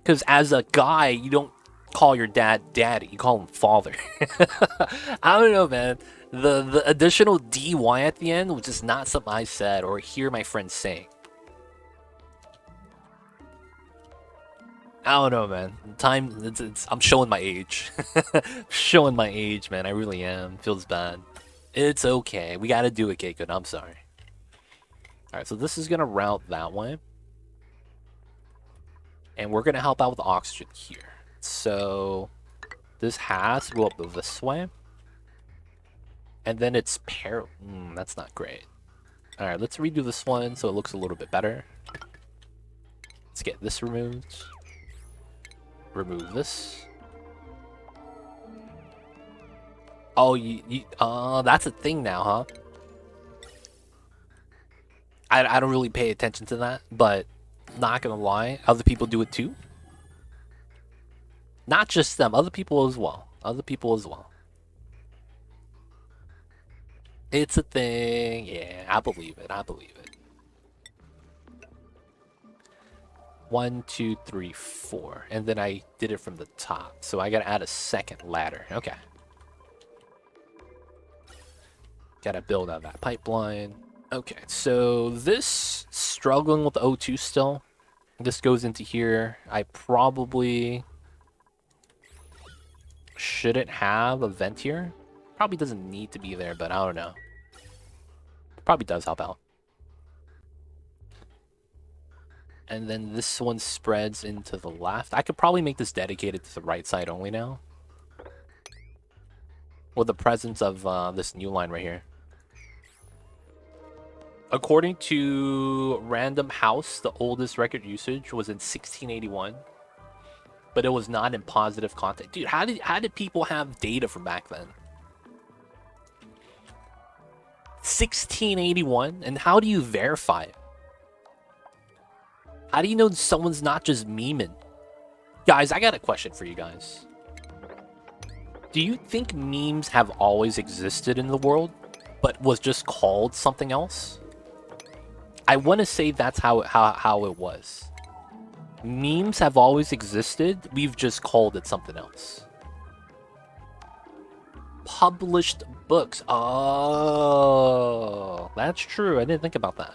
Because as a guy, you don't call your dad daddy, you call him father. I don't know, man. The additional DY at the end was just not something I said or hear my friends saying. I don't know, man. I'm showing my age. Showing my age, man. I really am. Feels bad. It's okay. We gotta do it, Keiko. I'm sorry. Alright, so this is gonna route that way. And we're gonna help out with oxygen here. So this has to go up this way. And then it's that's not great. Alright, let's redo this one so it looks a little bit better. Let's get this removed. Remove this. Oh, that's a thing now, huh? I don't really pay attention to that, but not gonna lie, other people do it too. Not just them, other people as well. Other people as well. It's a thing. Yeah, I believe it. I believe it. 1, 2, 3, 4. And then I did it from the top. So I gotta add a second ladder. Okay. Gotta build out that pipeline. Okay, so this struggling with the O2 still. This goes into here. I probably shouldn't have a vent here. Probably doesn't need to be there, but I don't know. Probably does help out. And then this one spreads into the left. I could probably make this dedicated to the right side only now. with the presence of this new line right here. According to Random House, the oldest record usage was in 1681, but it was not in positive context. Dude, how did people have data from back then? 1681, and how do you verify it? How do you know someone's not just memeing? Guys, I got a question for you guys. Do you think memes have always existed in the world, but was just called something else? I want to say that's how it was. Memes have always existed, we've just called it something else. Published books. Oh, that's true. I didn't think about that.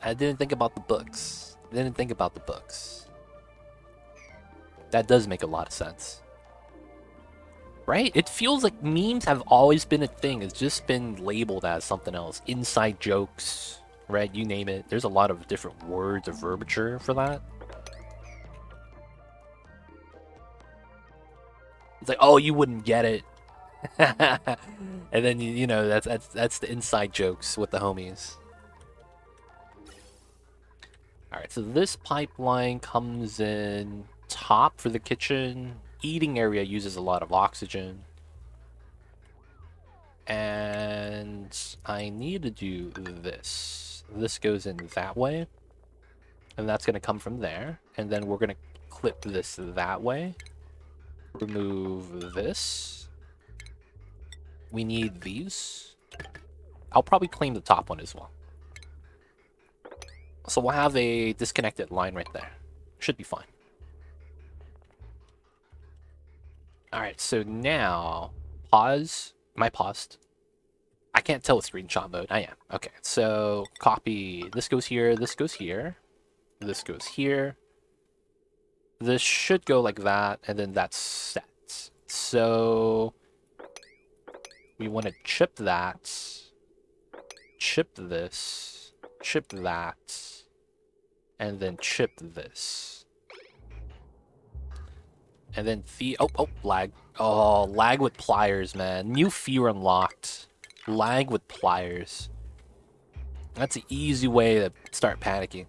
I didn't think about the books. That does make a lot of sense. Right? It feels like memes have always been a thing. It's just been labeled as something else. Inside jokes, right? You name it. There's a lot of different words or verbiage for that. It's like, oh, you wouldn't get it. And then, you know, that's the inside jokes with the homies. Alright, so this pipeline comes in top for the kitchen. Eating area uses a lot of oxygen. And I need to do this. This goes in that way. And that's going to come from there. And then we're going to clip this that way. Remove this. We need these. I'll probably claim the top one as well. So we'll have a disconnected line right there. Should be fine. Alright, so now, pause. Am I paused? I can't tell with screenshot mode. I am. Okay, so copy. This goes here, this goes here. This goes here. This should go like that, and then that's set. So we want to chip that. Chip this. Chip that. And then chip this. And then lag. Oh, lag with pliers, man. New fear unlocked. Lag with pliers. That's an easy way to start panicking.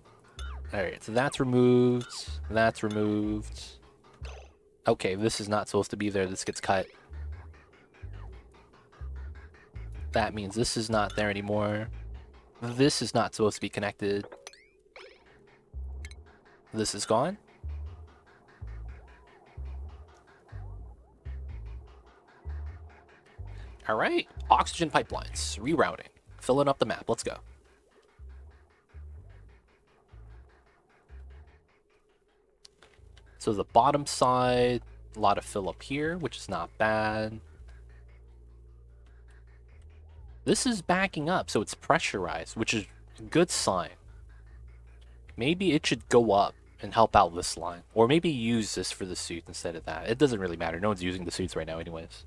Alright, so that's removed. That's removed. Okay, this is not supposed to be there. This gets cut. That means this is not there anymore. This is not supposed to be connected. This is gone. Alright, oxygen pipelines. Rerouting. Filling up the map. Let's go. So the bottom side, a lot of fill up here, which is not bad. This is backing up, so it's pressurized, which is a good sign. Maybe it should go up and help out this line. Or maybe use this for the suit instead of that. It doesn't really matter. No one's using the suits right now anyways.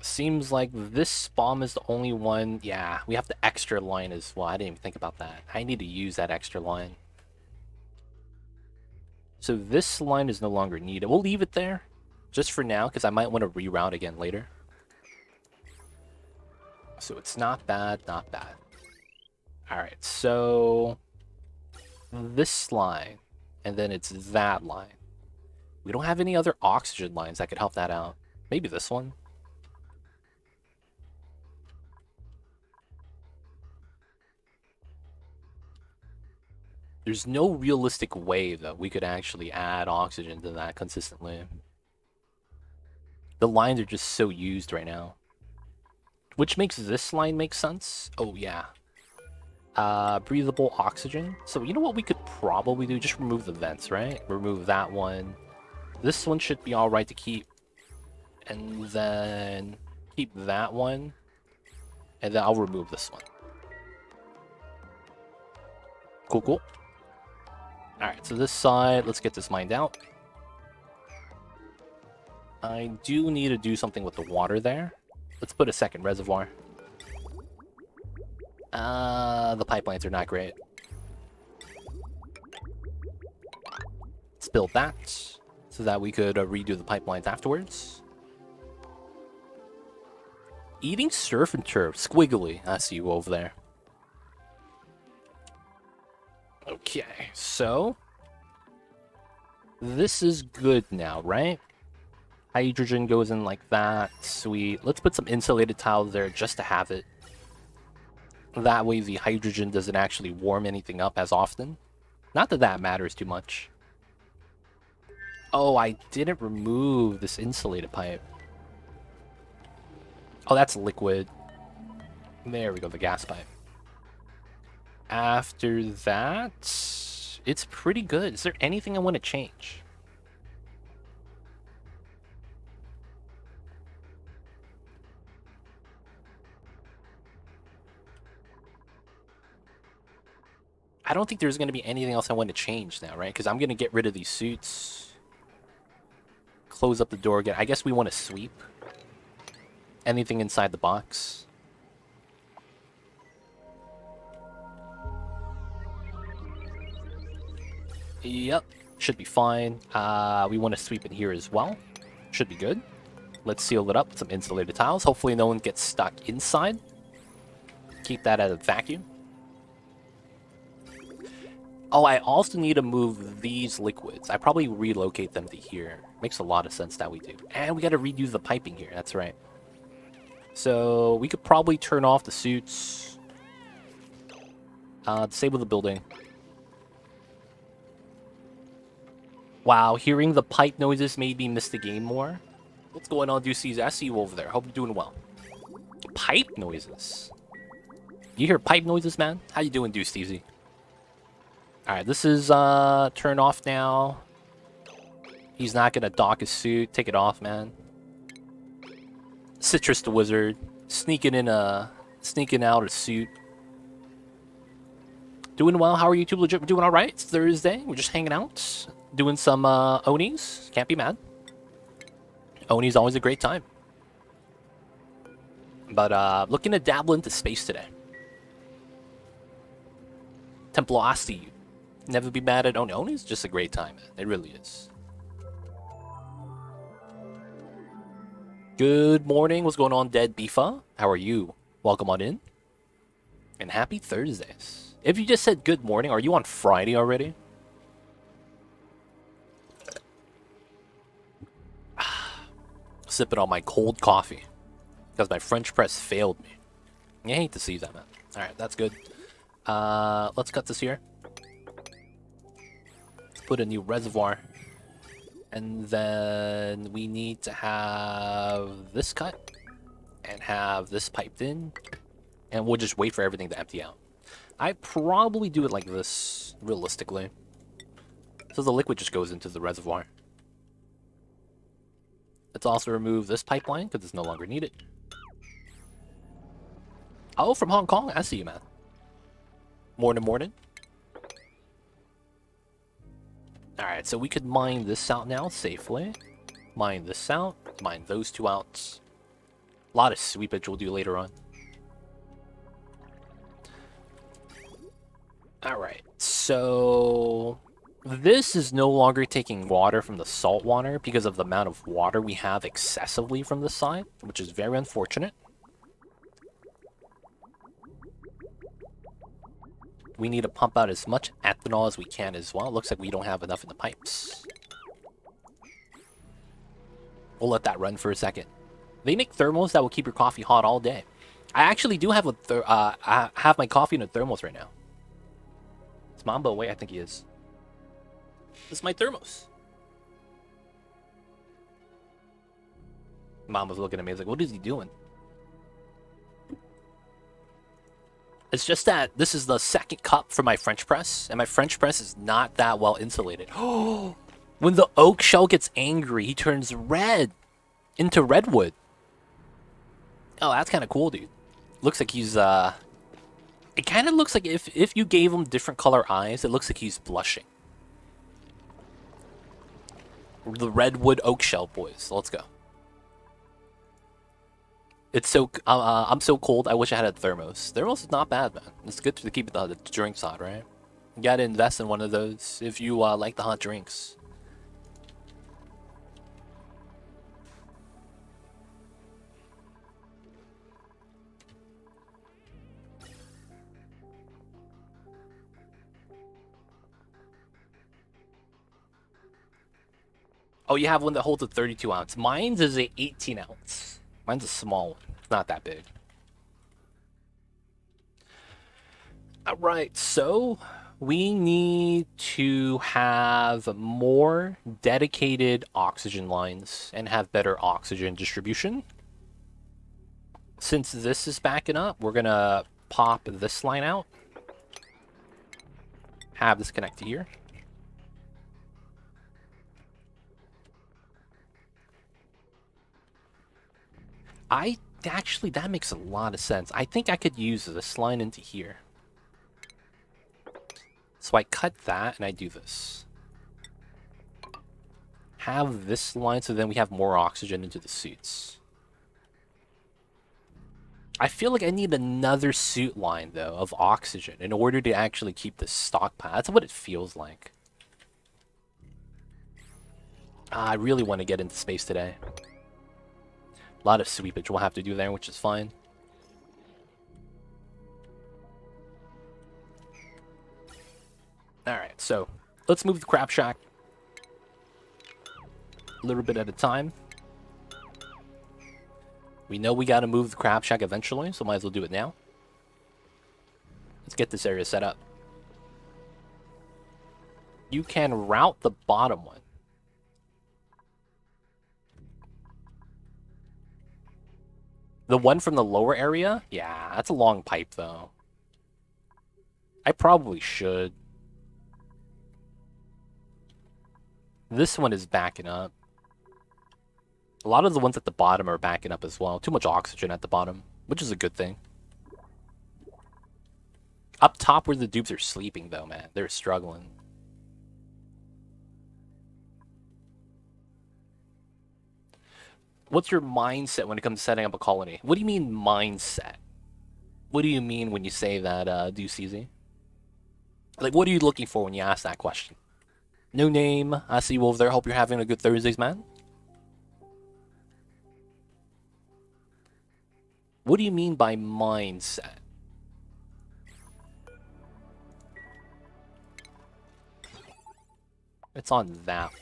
Seems like this bomb is the only one. Yeah, we have the extra line as well. I didn't even think about that. I need to use that extra line. So this line is no longer needed. We'll leave it there just for now because I might want to reroute again later. So it's not bad, not bad. Alright, so this line, and then it's that line. We don't have any other oxygen lines that could help that out. Maybe this one. There's no realistic way that we could actually add oxygen to that consistently. The lines are just so used right now. Which makes this line make sense? Oh, yeah. Breathable oxygen. So you know what we could probably do? Just remove the vents, right? Remove that one. This one should be alright to keep. And then keep that one. And then I'll remove this one. Cool, cool. Alright, so this side, let's get this mined out. I do need to do something with the water there. Let's put a second reservoir. The pipelines are not great. Let's build that so that we could redo the pipelines afterwards. Eating surf and turf. Squiggly. I see you over there. Okay, so this is good now, right? Hydrogen goes in like that. Sweet. Let's put some insulated tiles there just to have it. That way the hydrogen doesn't actually warm anything up as often. Not that that matters too much. Oh, I didn't remove this insulated pipe. Oh, that's liquid. There we go, the gas pipe. After that, it's pretty good. Is there anything I want to change? I don't think there's going to be anything else I want to change now, right? Because I'm going to get rid of these suits. Close up the door again. I guess we want to sweep anything inside the box. Yep, should be fine. We want to sweep in here as well. Should be good. Let's seal it up with some insulated tiles. Hopefully no one gets stuck inside. Keep that at a vacuum. Oh, I also need to move these liquids. I probably relocate them to here. Makes a lot of sense that we do. And we got to redo the piping here. That's right. So we could probably turn off the suits. Disable the building. Wow, hearing the pipe noises made me miss the game more. What's going on, Deuces? I see you over there. Hope you're doing well. Pipe noises? You hear pipe noises, man? How you doing, Deuce? Alright, this is turn off now. He's not gonna dock his suit. Take it off, man. Citrus the wizard. Sneaking out a suit. Doing well. How are you two? Legit? We're doing alright. It's Thursday. We're just hanging out. Doing some Onis. Can't be mad. Oni's always a great time. But looking to dabble into space today. Templosti. Never be mad at Oni. Oni's just a great time, man. It really is. Good morning. What's going on, Dead Beefa? How are you? Welcome on in. And happy Thursdays. If you just said good morning, are you on Friday already? Sipping on my cold coffee. Because my French press failed me. I hate to see that, man. Alright, that's good. Let's cut this here. Let's put a new reservoir. And then we need to have this cut. And have this piped in. And we'll just wait for everything to empty out. I'd probably do it like this, realistically. So the liquid just goes into the reservoir. Let's also remove this pipeline, because it's no longer needed. Oh, from Hong Kong? I see you, man. Morning. Alright, so we could mine this out now safely. Mine this out. Mine those two out. A lot of sweepage we'll do later on. Alright, so this is no longer taking water from the salt water because of the amount of water we have excessively from this side, which is very unfortunate. We need to pump out as much ethanol as we can as well. It looks like we don't have enough in the pipes. We'll let that run for a second. They make thermos that will keep your coffee hot all day. I actually do have I have my coffee in a thermos right now. It's Mamba away? I think he is. This is my thermos. Mamba's looking at me. He's like, what is he doing? It's just that this is the second cup for my French press, and my French press is not that well insulated. Oh, when the oak shell gets angry, he turns red into redwood. Oh, that's kind of cool, dude. Looks like he's, it kind of looks like if you gave him different color eyes, it looks like he's blushing. The redwood oak shell boys. Let's go. It's so I'm so cold. I wish I had a thermos. Thermos is not bad, man. It's good to keep the drinks hot, right? You gotta invest in one of those if you like the hot drinks. Oh, you have one that holds a 32 ounce. Mine's is a 18 ounce. Mine's a small one. It's not that big. Alright, so we need to have more dedicated oxygen lines and have better oxygen distribution. Since this is backing up, we're gonna pop this line out. Have this connect to here. Actually, that makes a lot of sense. I think I could use this line into here. So I cut that and I do this. Have this line so then we have more oxygen into the suits. I feel like I need another suit line, though, of oxygen in order to actually keep this stockpile. That's what it feels like. I really want to get into space today. A lot of sweepage we'll have to do there, which is fine. Alright, so let's move the crab shack a little bit at a time. We know we gotta move the crab shack eventually, so might as well do it now. Let's get this area set up. You can route the bottom one. The one from the lower area? Yeah, that's a long pipe, though. I probably should. This one is backing up. A lot of the ones at the bottom are backing up as well. Too much oxygen at the bottom, which is a good thing. Up top where the dupes are sleeping, though, man. They're struggling. What's your mindset when it comes to setting up a colony? What do you mean mindset? What do you mean when you say that, Deuce? Like, what are you looking for when you ask that question? No name. I see you over there. Hope you're having a good Thursdays, man. What do you mean by mindset? It's on that.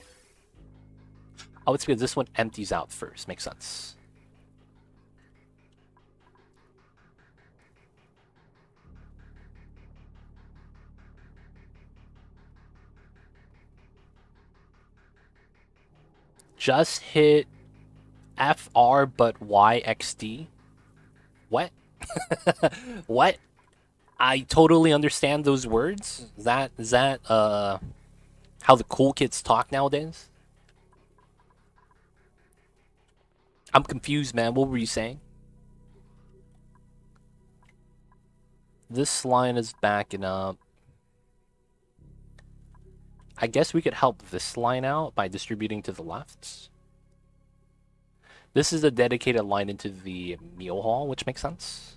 Oh, it's because this one empties out first. Makes sense. Just hit FR but YXD. What? What? I totally understand those words. Is that how the cool kids talk nowadays? I'm confused, man. What were you saying? This line is backing up. I guess we could help this line out by distributing to the left. This is a dedicated line into the meal hall, which makes sense.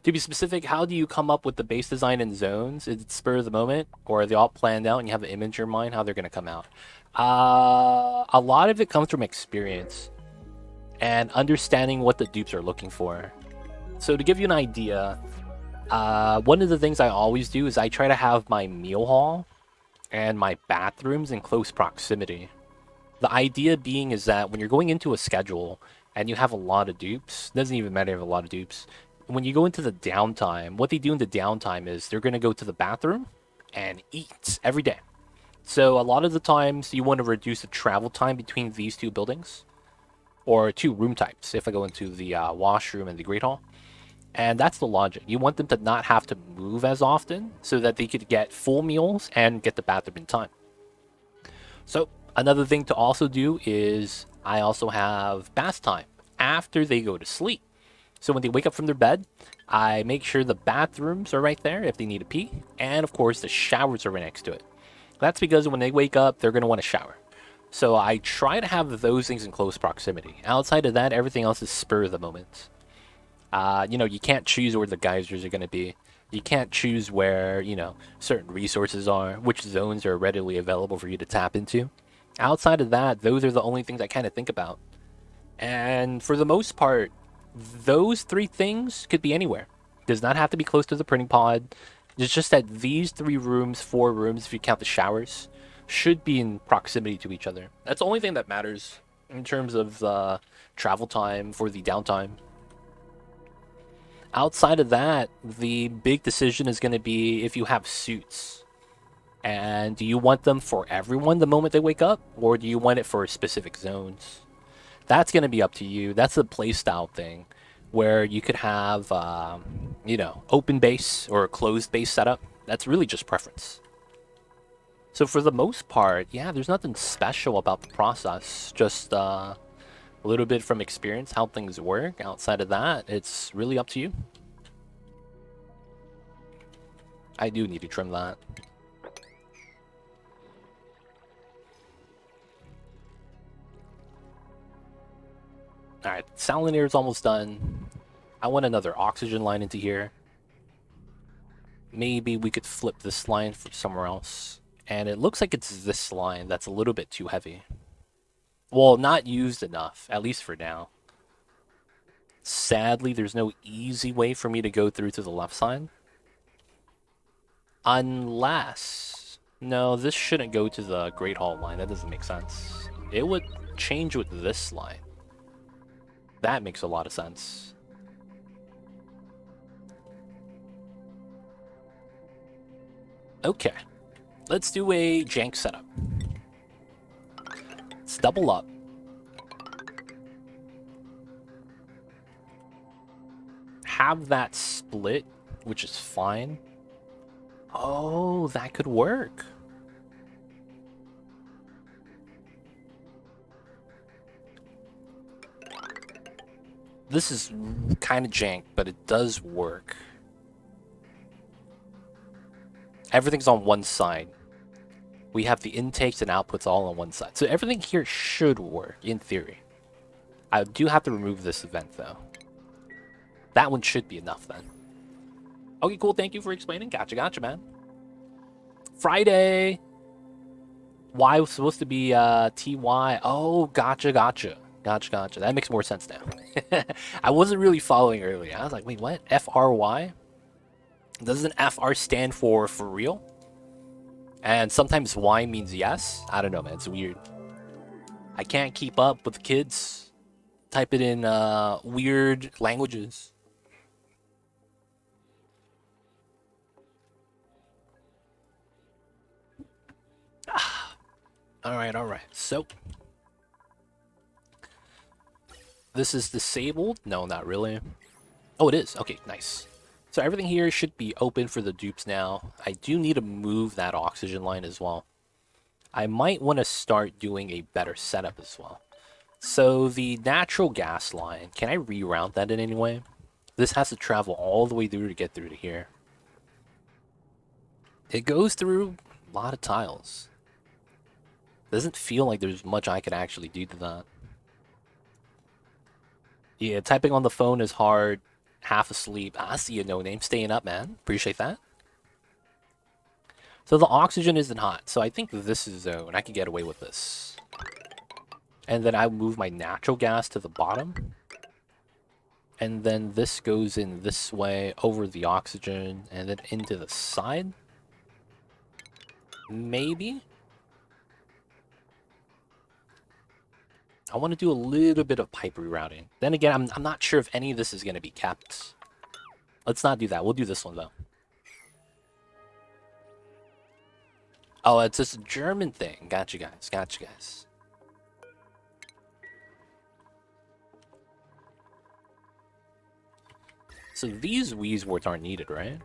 To be specific, how do you come up with the base design and zones? Is it spur of the moment, or are they all planned out and you have an image in your mind how they're going to come out? A lot of it comes from experience and understanding what the dupes are looking for. So to give you an idea, one of the things I always do is I try to have my meal hall and my bathrooms in close proximity. The idea being is that when you're going into a schedule and you have a lot of dupes, doesn't even matter if you have a lot of dupes, when you go into the downtime, what they do in the downtime is they're going to go to the bathroom and eat every day. So a lot of the times you want to reduce the travel time between these two buildings, or two room types, if I go into the washroom and the great hall. And that's the logic. You want them to not have to move as often so that they could get full meals and get the bathroom in time. So another thing to also do is I also have bath time after they go to sleep. So when they wake up from their bed, I make sure the bathrooms are right there if they need to pee. And of course, the showers are right next to it. That's because when they wake up, they're going to want to shower. So I try to have those things in close proximity. Outside of that, everything else is spur of the moment. You know, you can't choose where the geysers are going to be. You can't choose where, you know, certain resources are, which zones are readily available for you to tap into. Outside of that, those are the only things I kind of think about. And for the most part, those three things could be anywhere. Does not have to be close to the printing pod. It's just that these 3 rooms, 4 rooms, if you count the showers, should be in proximity to each other. That's the only thing that matters in terms of travel time for the downtime. Outside of that, the big decision is going to be if you have suits. And do you want them for everyone the moment they wake up? Or do you want it for specific zones? That's going to be up to you. That's a playstyle thing where you could have, you know, open base or a closed base setup. That's really just preference. So for the most part, yeah, there's nothing special about the process. Just a little bit from experience how things work. Outside of that, it's really up to you. I do need to trim that. Alright, Salinair is almost done. I want another oxygen line into here. Maybe we could flip this line for somewhere else. And it looks like it's this line that's a little bit too heavy. Well, not used enough, at least for now. Sadly, there's no easy way for me to go through to the left side. Unless... No, this shouldn't go to the Great Hall line. That doesn't make sense. It would change with this line. That makes a lot of sense. Okay. Let's do a jank setup. Let's double up. Have that split, which is fine. Oh, that could work. This is kind of jank, but it does work. Everything's on one side. We have the intakes and outputs all on one side. So everything here should work, in theory. I do have to remove this event, though. That one should be enough, then. Okay, cool. Thank you for explaining. Gotcha, man. Friday. Y was supposed to be TY. Oh, gotcha. That makes more sense now. I wasn't really following earlier. I was like, wait, what? FRY? Doesn't FR stand for real? And sometimes Y means yes? I don't know, man. It's weird. I can't keep up with the kids. Type it in weird languages. Alright. So... This is disabled? No, not really. Oh, it is. Okay, nice. So everything here should be open for the dupes now. I do need to move that oxygen line as well. I might want to start doing a better setup as well. So the natural gas line, can I reroute that in any way? This has to travel all the way through to get through to here. It goes through a lot of tiles. Doesn't feel like there's much I could actually do to that. Yeah, typing on the phone is hard. Half asleep. I see you, no name. Staying up, man. Appreciate that. So the oxygen isn't hot. So I think this is zone. I can get away with this. And then I move my natural gas to the bottom. And then this goes in this way over the oxygen and then into the side. Maybe. I want to do a little bit of pipe rerouting. Then again, I'm not sure if any of this is going to be kept. Let's not do that. We'll do this one, though. Oh, it's this German thing. Gotcha, guys. So these Weezeworts aren't needed, right?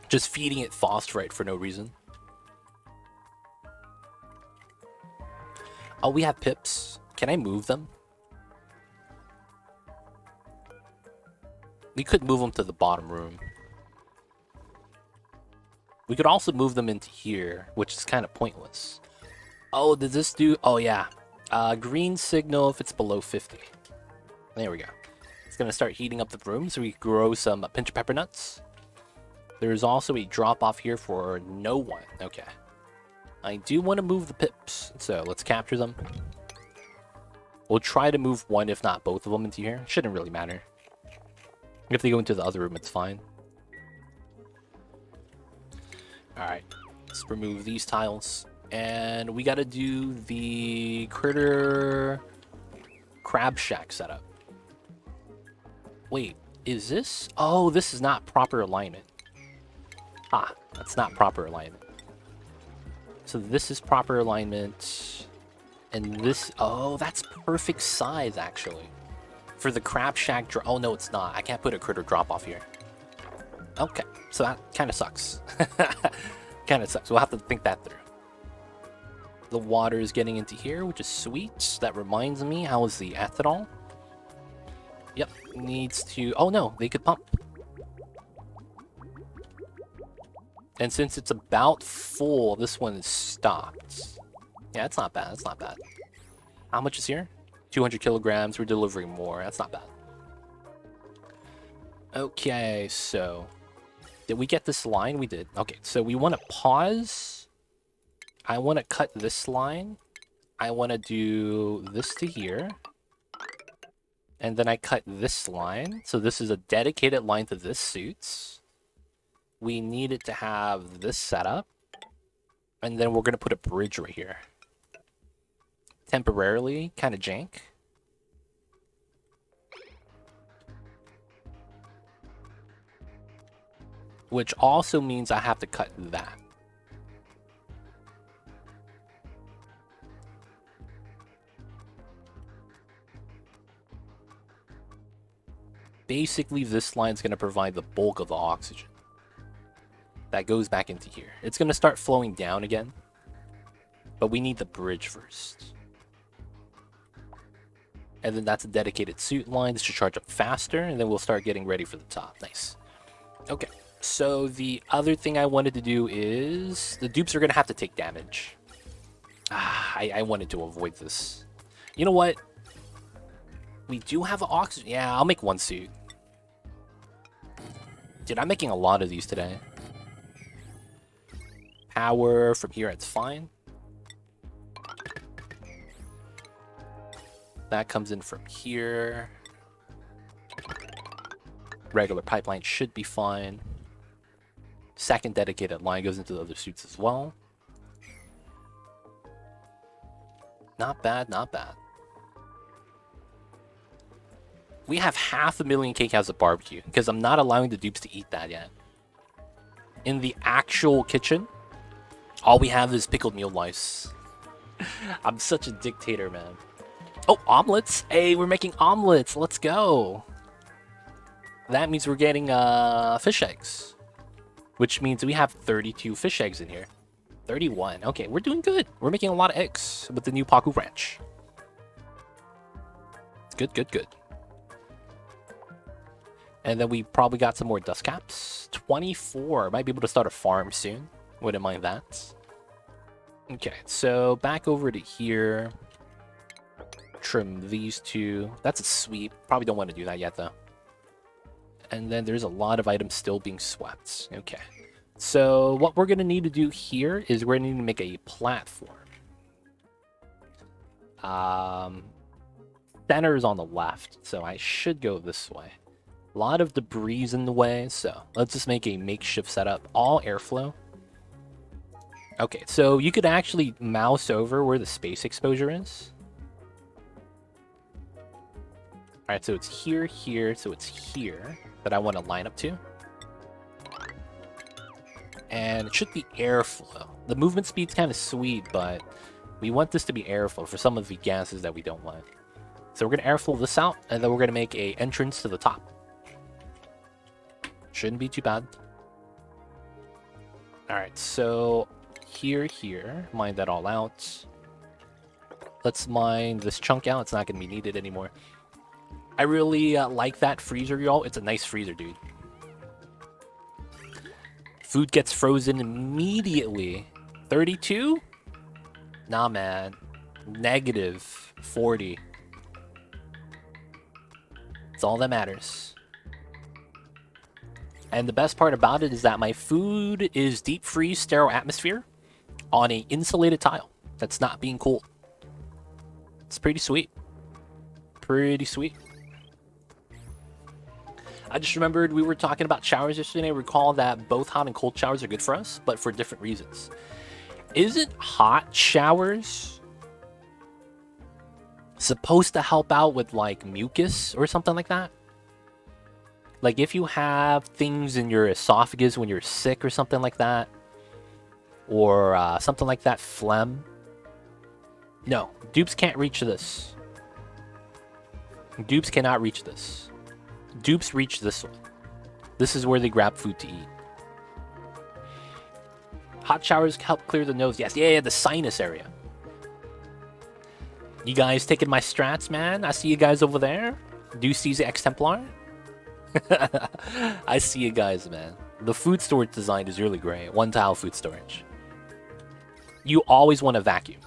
Just feeding it phosphorite for no reason. Oh, we have pips. Can I move them? We could move them to the bottom room. We could also move them into here, which is kind of pointless. Oh, does this do... Oh, yeah. Green signal if it's below 50. There we go. It's going to start heating up the room so we can grow some pinch pepper nuts. There's also a drop-off here for no one. Okay. I do want to move the pips, so let's capture them. We'll try to move one, if not both of them, into here. Shouldn't really matter. If they go into the other room, it's fine. Alright, let's remove these tiles. And we gotta do the critter crab shack setup. Wait, is this? Oh, this is not proper alignment. Ah, that's not proper alignment. So this is proper alignment. And this, oh, that's perfect size, actually. For the crab shack drop. Oh, no, it's not. I can't put a critter drop off here. Okay, so that kind of sucks. Kind of sucks. We'll have to think that through. The water is getting into here, which is sweet. That reminds me, how is the ethanol? Yep, needs to... Oh, no, they could pump. And since it's about full, this one is stopped. Yeah, it's not bad. It's not bad. How much is here? 200 kilograms. We're delivering more. That's not bad. Okay, so... Did we get this line? We did. Okay, so we want to pause. I want to cut this line. I want to do this to here. And then I cut this line. So this is a dedicated line to this suits. We need it to have this setup. And then we're going to put a bridge right here. Temporarily, kind of jank. Which also means I have to cut that. Basically, this line's going to provide the bulk of the oxygen. That goes back into here. It's going to start flowing down again. But we need the bridge first. And then that's a dedicated suit line. This should charge up faster. And then we'll start getting ready for the top. Nice. Okay. So the other thing I wanted to do is... The dupes are going to have to take damage. I wanted to avoid this. You know what? We do have an oxygen. Yeah, I'll make one suit. Dude, I'm making a lot of these today. Power from here, it's fine. That comes in from here. Regular pipeline should be fine. Second dedicated line goes into the other suits as well. Not bad, not bad. We have 500,000 cake cows of barbecue because I'm not allowing the dupes to eat that yet. In the actual kitchen, all we have is pickled meal lice. I'm such a dictator, man. Oh, omelets! Hey, we're making omelets. Let's go. That means we're getting fish eggs. Which means we have 32 fish eggs in here. 31. Okay, we're doing good. We're making a lot of eggs with the new Paku Ranch. It's good, good, good. And then we probably got some more dust caps. 24. Might be able to start a farm soon. Wouldn't mind that. Okay, so back over to here. Trim these two. That's a sweep. Probably don't want to do that yet, though. And then there's a lot of items still being swept. Okay. So what we're going to need to do here is we're going to need to make a platform. Center is on the left, so I should go this way. A lot of debris in the way, so let's just make a makeshift setup. All airflow. Okay, so you could actually mouse over where the space exposure is. Alright, so it's here, here, so it's here that I want to line up to. And it should be airflow. The movement speed's kind of sweet, but we want this to be airflow for some of the gases that we don't want. So we're going to airflow this out, and then we're going to make a entrance to the top. Shouldn't be too bad. Alright, so here, mine that all out. Let's mine this chunk out. It's not going to be needed anymore. I really like that freezer, y'all. It's a nice freezer, dude. Food gets frozen immediately. 32? Nah, man. Negative 40. It's all that matters. And the best part about it is that my food is deep freeze sterile atmosphere on a insulated tile that's not being cooled. It's pretty sweet. Pretty sweet. I just remembered we were talking about showers yesterday. I recall that both hot and cold showers are good for us, but for different reasons. Isn't hot showers supposed to help out with like mucus or something like that? Like if you have things in your esophagus when you're sick or something like that, or something like that, phlegm. No, Dupes can't reach this. Dupes cannot reach this. Dupes reach this one. This is where they grab food to eat. Hot showers help clear the nose. Yes, yeah, the sinus area. You guys taking my strats, man? I see you guys over there. Do you see the X-Templar? I see you guys, man. The food storage design is really great. One tile food storage. You always want to vacuum.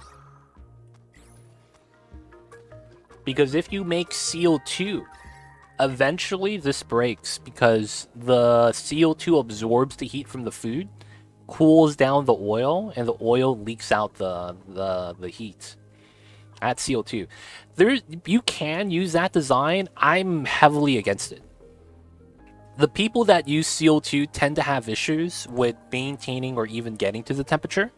Because if you make CO2, eventually this breaks because the CO2 absorbs the heat from the food, cools down the oil, and the oil leaks out the heat. That's CO2. You can use that design. I'm heavily against it. The people that use CO2 tend to have issues with maintaining or even getting to the temperature.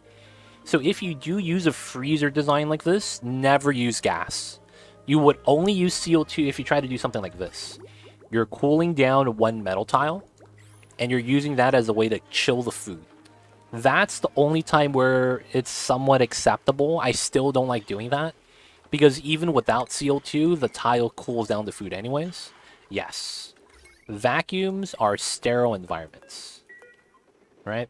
So if you do use a freezer design like this, never use gas. You would only use CO2 if you try to do something like this. You're cooling down one metal tile, and you're using that as a way to chill the food. That's the only time where it's somewhat acceptable. I still don't like doing that, because even without CO2, the tile cools down the food anyways. Yes. Vacuums are sterile environments, right?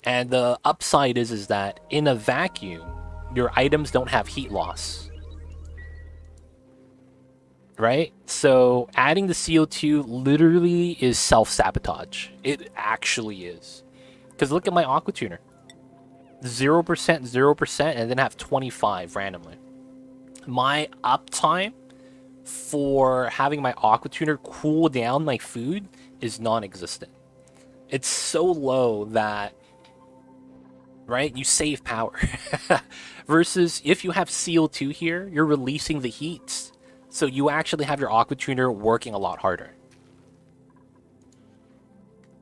And the upside is that in a vacuum, your items don't have heat loss, right? So adding the CO2 literally is self-sabotage. It actually is. Because look at my aqua tuner. 0%, 0%, and then have 25 randomly. My uptime for having my aqua tuner cool down my food is non-existent. It's so low that, right, you save power. Versus if you have CO2 here, you're releasing the heat. So you actually have your aqua tuner working a lot harder.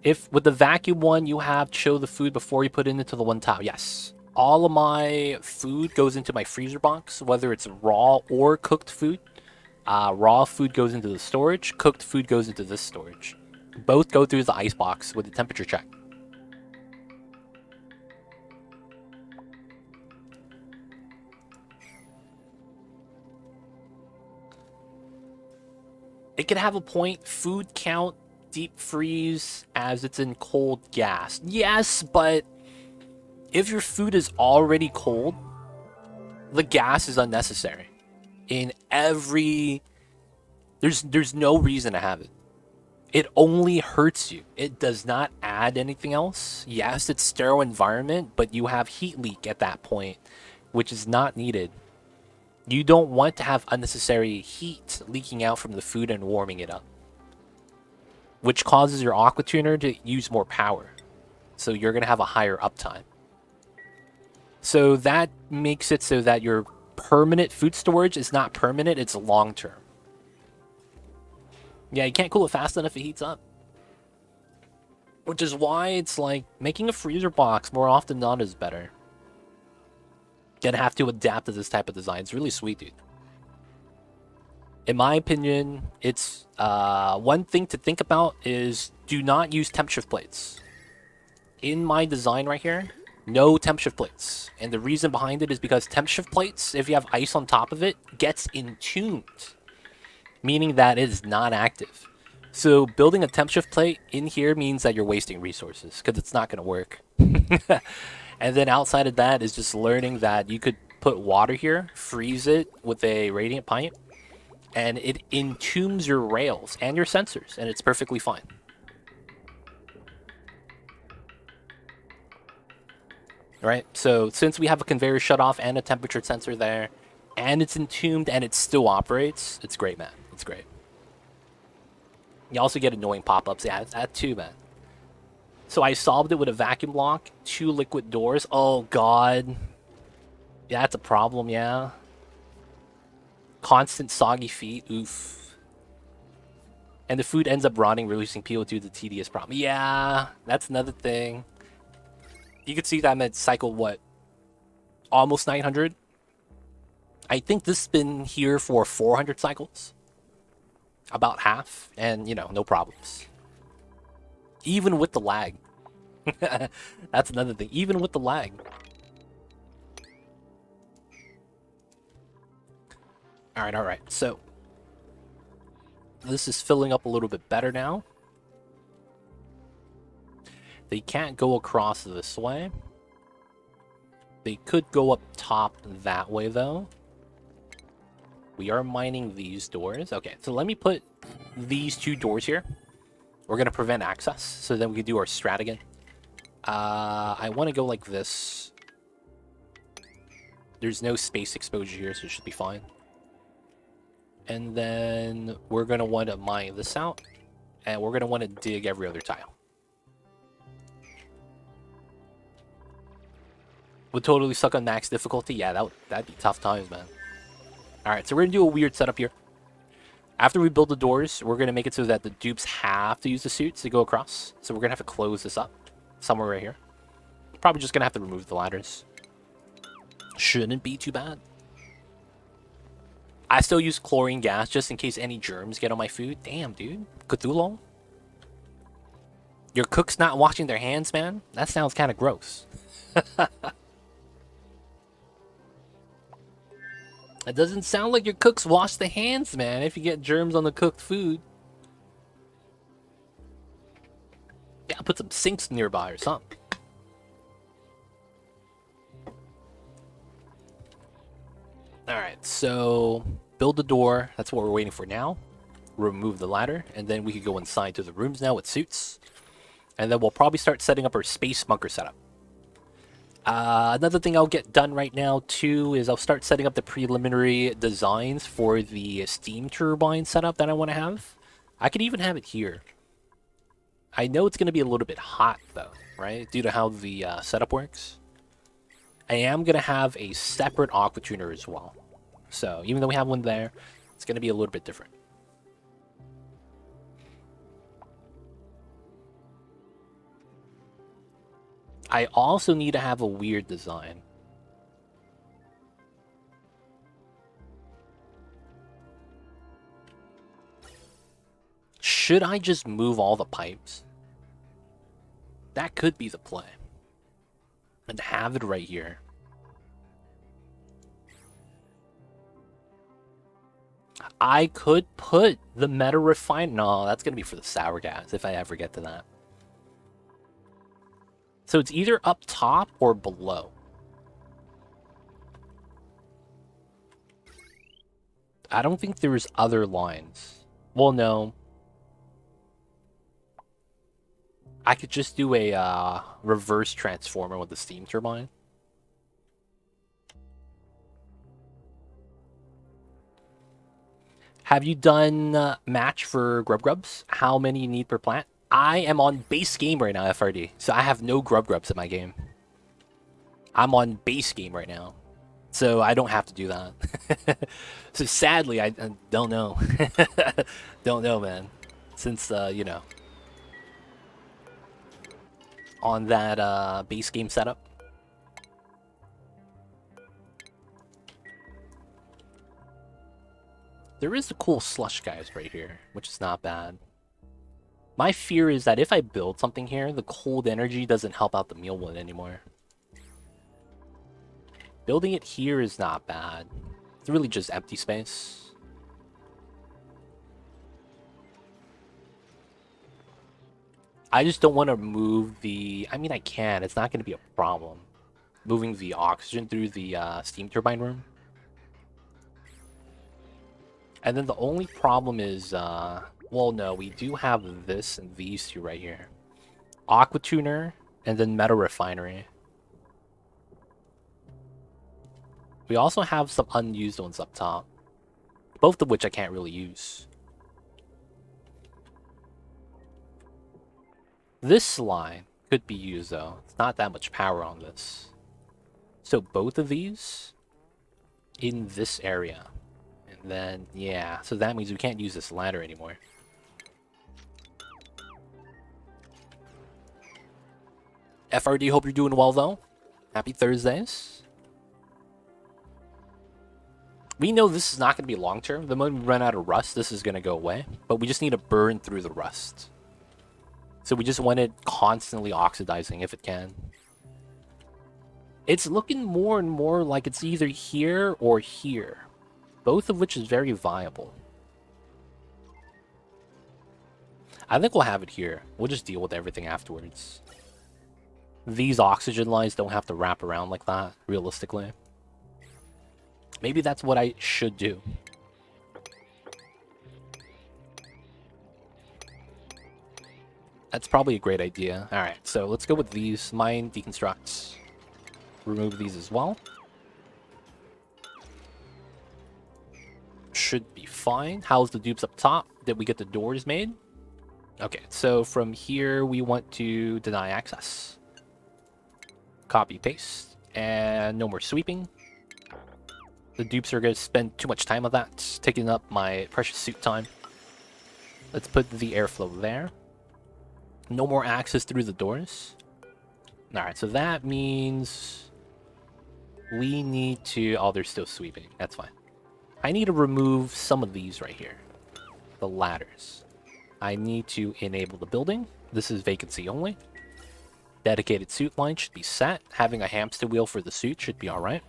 If with the vacuum one, you have chill the food before you put it into the one tile. Yes. All of my food goes into my freezer box, whether it's raw or cooked food. Raw food goes into the storage. Cooked food goes into this storage. Both go through the ice box with the temperature check. It can have a point. Food count deep freeze as it's in cold gas. Yes, but if your food is already cold, the gas is unnecessary. In every... There's no reason to have it. It only hurts you. It does not add anything else. Yes, it's sterile environment, but you have heat leak at that point, which is not needed. You don't want to have unnecessary heat leaking out from the food and warming it up, which causes your aqua tuner to use more power. So you're going to have a higher uptime. So that makes it so that your permanent food storage is not permanent, it's long-term. Yeah, you can't cool it fast enough, it heats up. Which is why it's like making a freezer box more often than not is better. Gonna have to adapt to this type of design. It's really sweet, dude. In my opinion, it's one thing to think about is do not use temp shift plates. In my design right here, no temp shift plates. And the reason behind it is because temp shift plates, if you have ice on top of it, gets entombed, meaning that it is not active. So building a temp shift plate in here means that you're wasting resources because it's not going to work. And then outside of that is just learning that you could put water here, freeze it with a radiant pipe, and it entombs your rails and your sensors, and it's perfectly fine. right? So since we have a conveyor shut off and a temperature sensor there, and it's entombed and it still operates, it's great, man. It's great. You also get annoying pop-ups. Yeah, that too, man. So I solved it with a vacuum lock, 2 liquid doors. Oh, God. Yeah, that's a problem, yeah. Constant soggy feet. Oof. And the food ends up rotting, releasing PO2, the tedious problem. Yeah, that's another thing. You can see that I'm at cycle, what? Almost 900? I think this has been here for 400 cycles. About half. And, you know, no problems. Even with the lag. That's another thing. Even with the lag. Alright, alright. So, this is filling up a little bit better now. They can't go across this way. They could go up top that way, though. We are mining these doors. Okay, so let me put these 2 doors here. We're going to prevent access, so then we can do our strat again. I want to go like this. There's no space exposure here, so it should be fine. And then we're going to want to mine this out. And we're going to want to dig every other tile. Would totally suck on max difficulty. Yeah, that'd be tough times, man. Alright, so we're going to do a weird setup here. After we build the doors, we're going to make it so that the dupes have to use the suits to go across. So we're going to have to close this up somewhere right here. Probably just going to have to remove the ladders. Shouldn't be too bad. I still use chlorine gas just in case any germs get on my food. Damn, dude. Cthulhu? Your cook's not washing their hands, man? That sounds kind of gross. It doesn't sound like your cooks wash the hands, man, if you get germs on the cooked food. Yeah, put some sinks nearby or something. Alright, so build the door. That's what we're waiting for now. Remove the ladder, and then we can go inside to the rooms now with suits. And then we'll probably start setting up our space bunker setup. Another thing I'll get done right now, too, is I'll start setting up the preliminary designs for the steam turbine setup that I want to have. I could even have it here. I know it's going to be a little bit hot, though, right? Due to how the setup works. I am going to have a separate aqua tuner as well. So, even though we have one there, it's going to be a little bit different. I also need to have a weird design. Should I just move all the pipes? That could be the play. And have it right here. I could put the meta refine. No, that's going to be for the sour gas if I ever get to that. So it's either up top or below. I don't think there's other lines. Well, no. I could just do a reverse transformer with the steam turbine. Have you done match for grubs? How many you need per plant? I am on base game right now, FRD. So I have no grubs in my game. I'm on base game right now. So I don't have to do that. So sadly, I don't know. Don't know, man. Since, you know. On that base game setup. There is the cool slush guys right here, which is not bad. My fear is that if I build something here, the cold energy doesn't help out the mealwood anymore. Building it here is not bad. It's really just empty space. I just don't want to move the... I mean, I can. It's not going to be a problem. Moving the oxygen through the steam turbine room. And then the only problem is... well, no, we do have this and these two right here. Aqua tuner and then metal refinery. We also have some unused ones up top. Both of which I can't really use. This line could be used though. It's not that much power on this. So both of these in this area. And then, yeah, so that means we can't use this ladder anymore. FRD, hope you're doing well though. Happy Thursdays. We know this is not going to be long term. The moment we run out of rust, this is going to go away. But we just need to burn through the rust. So we just want it constantly oxidizing if it can. It's looking more and more like it's either here or here. Both of which is very viable. I think we'll have it here. We'll just deal with everything afterwards. These oxygen lines don't have to wrap around like that, realistically. Maybe that's what I should do. That's probably a great idea. Alright, so let's go with these. Mine, deconstructs. Remove these as well. Should be fine. How's the dupes up top? Did we get the doors made? Okay, so from here we want to deny access. Copy, paste. And no more sweeping. The dupes are going to spend too much time on that. It's taking up my precious suit time. Let's put the airflow there. No more access through the doors. Alright, so that means we need to... Oh, they're still sweeping. That's fine. I need to remove some of these right here. The ladders. I need to enable the building. This is vacancy only. Dedicated suit line should be set. Having a hamster wheel for the suit should be alright.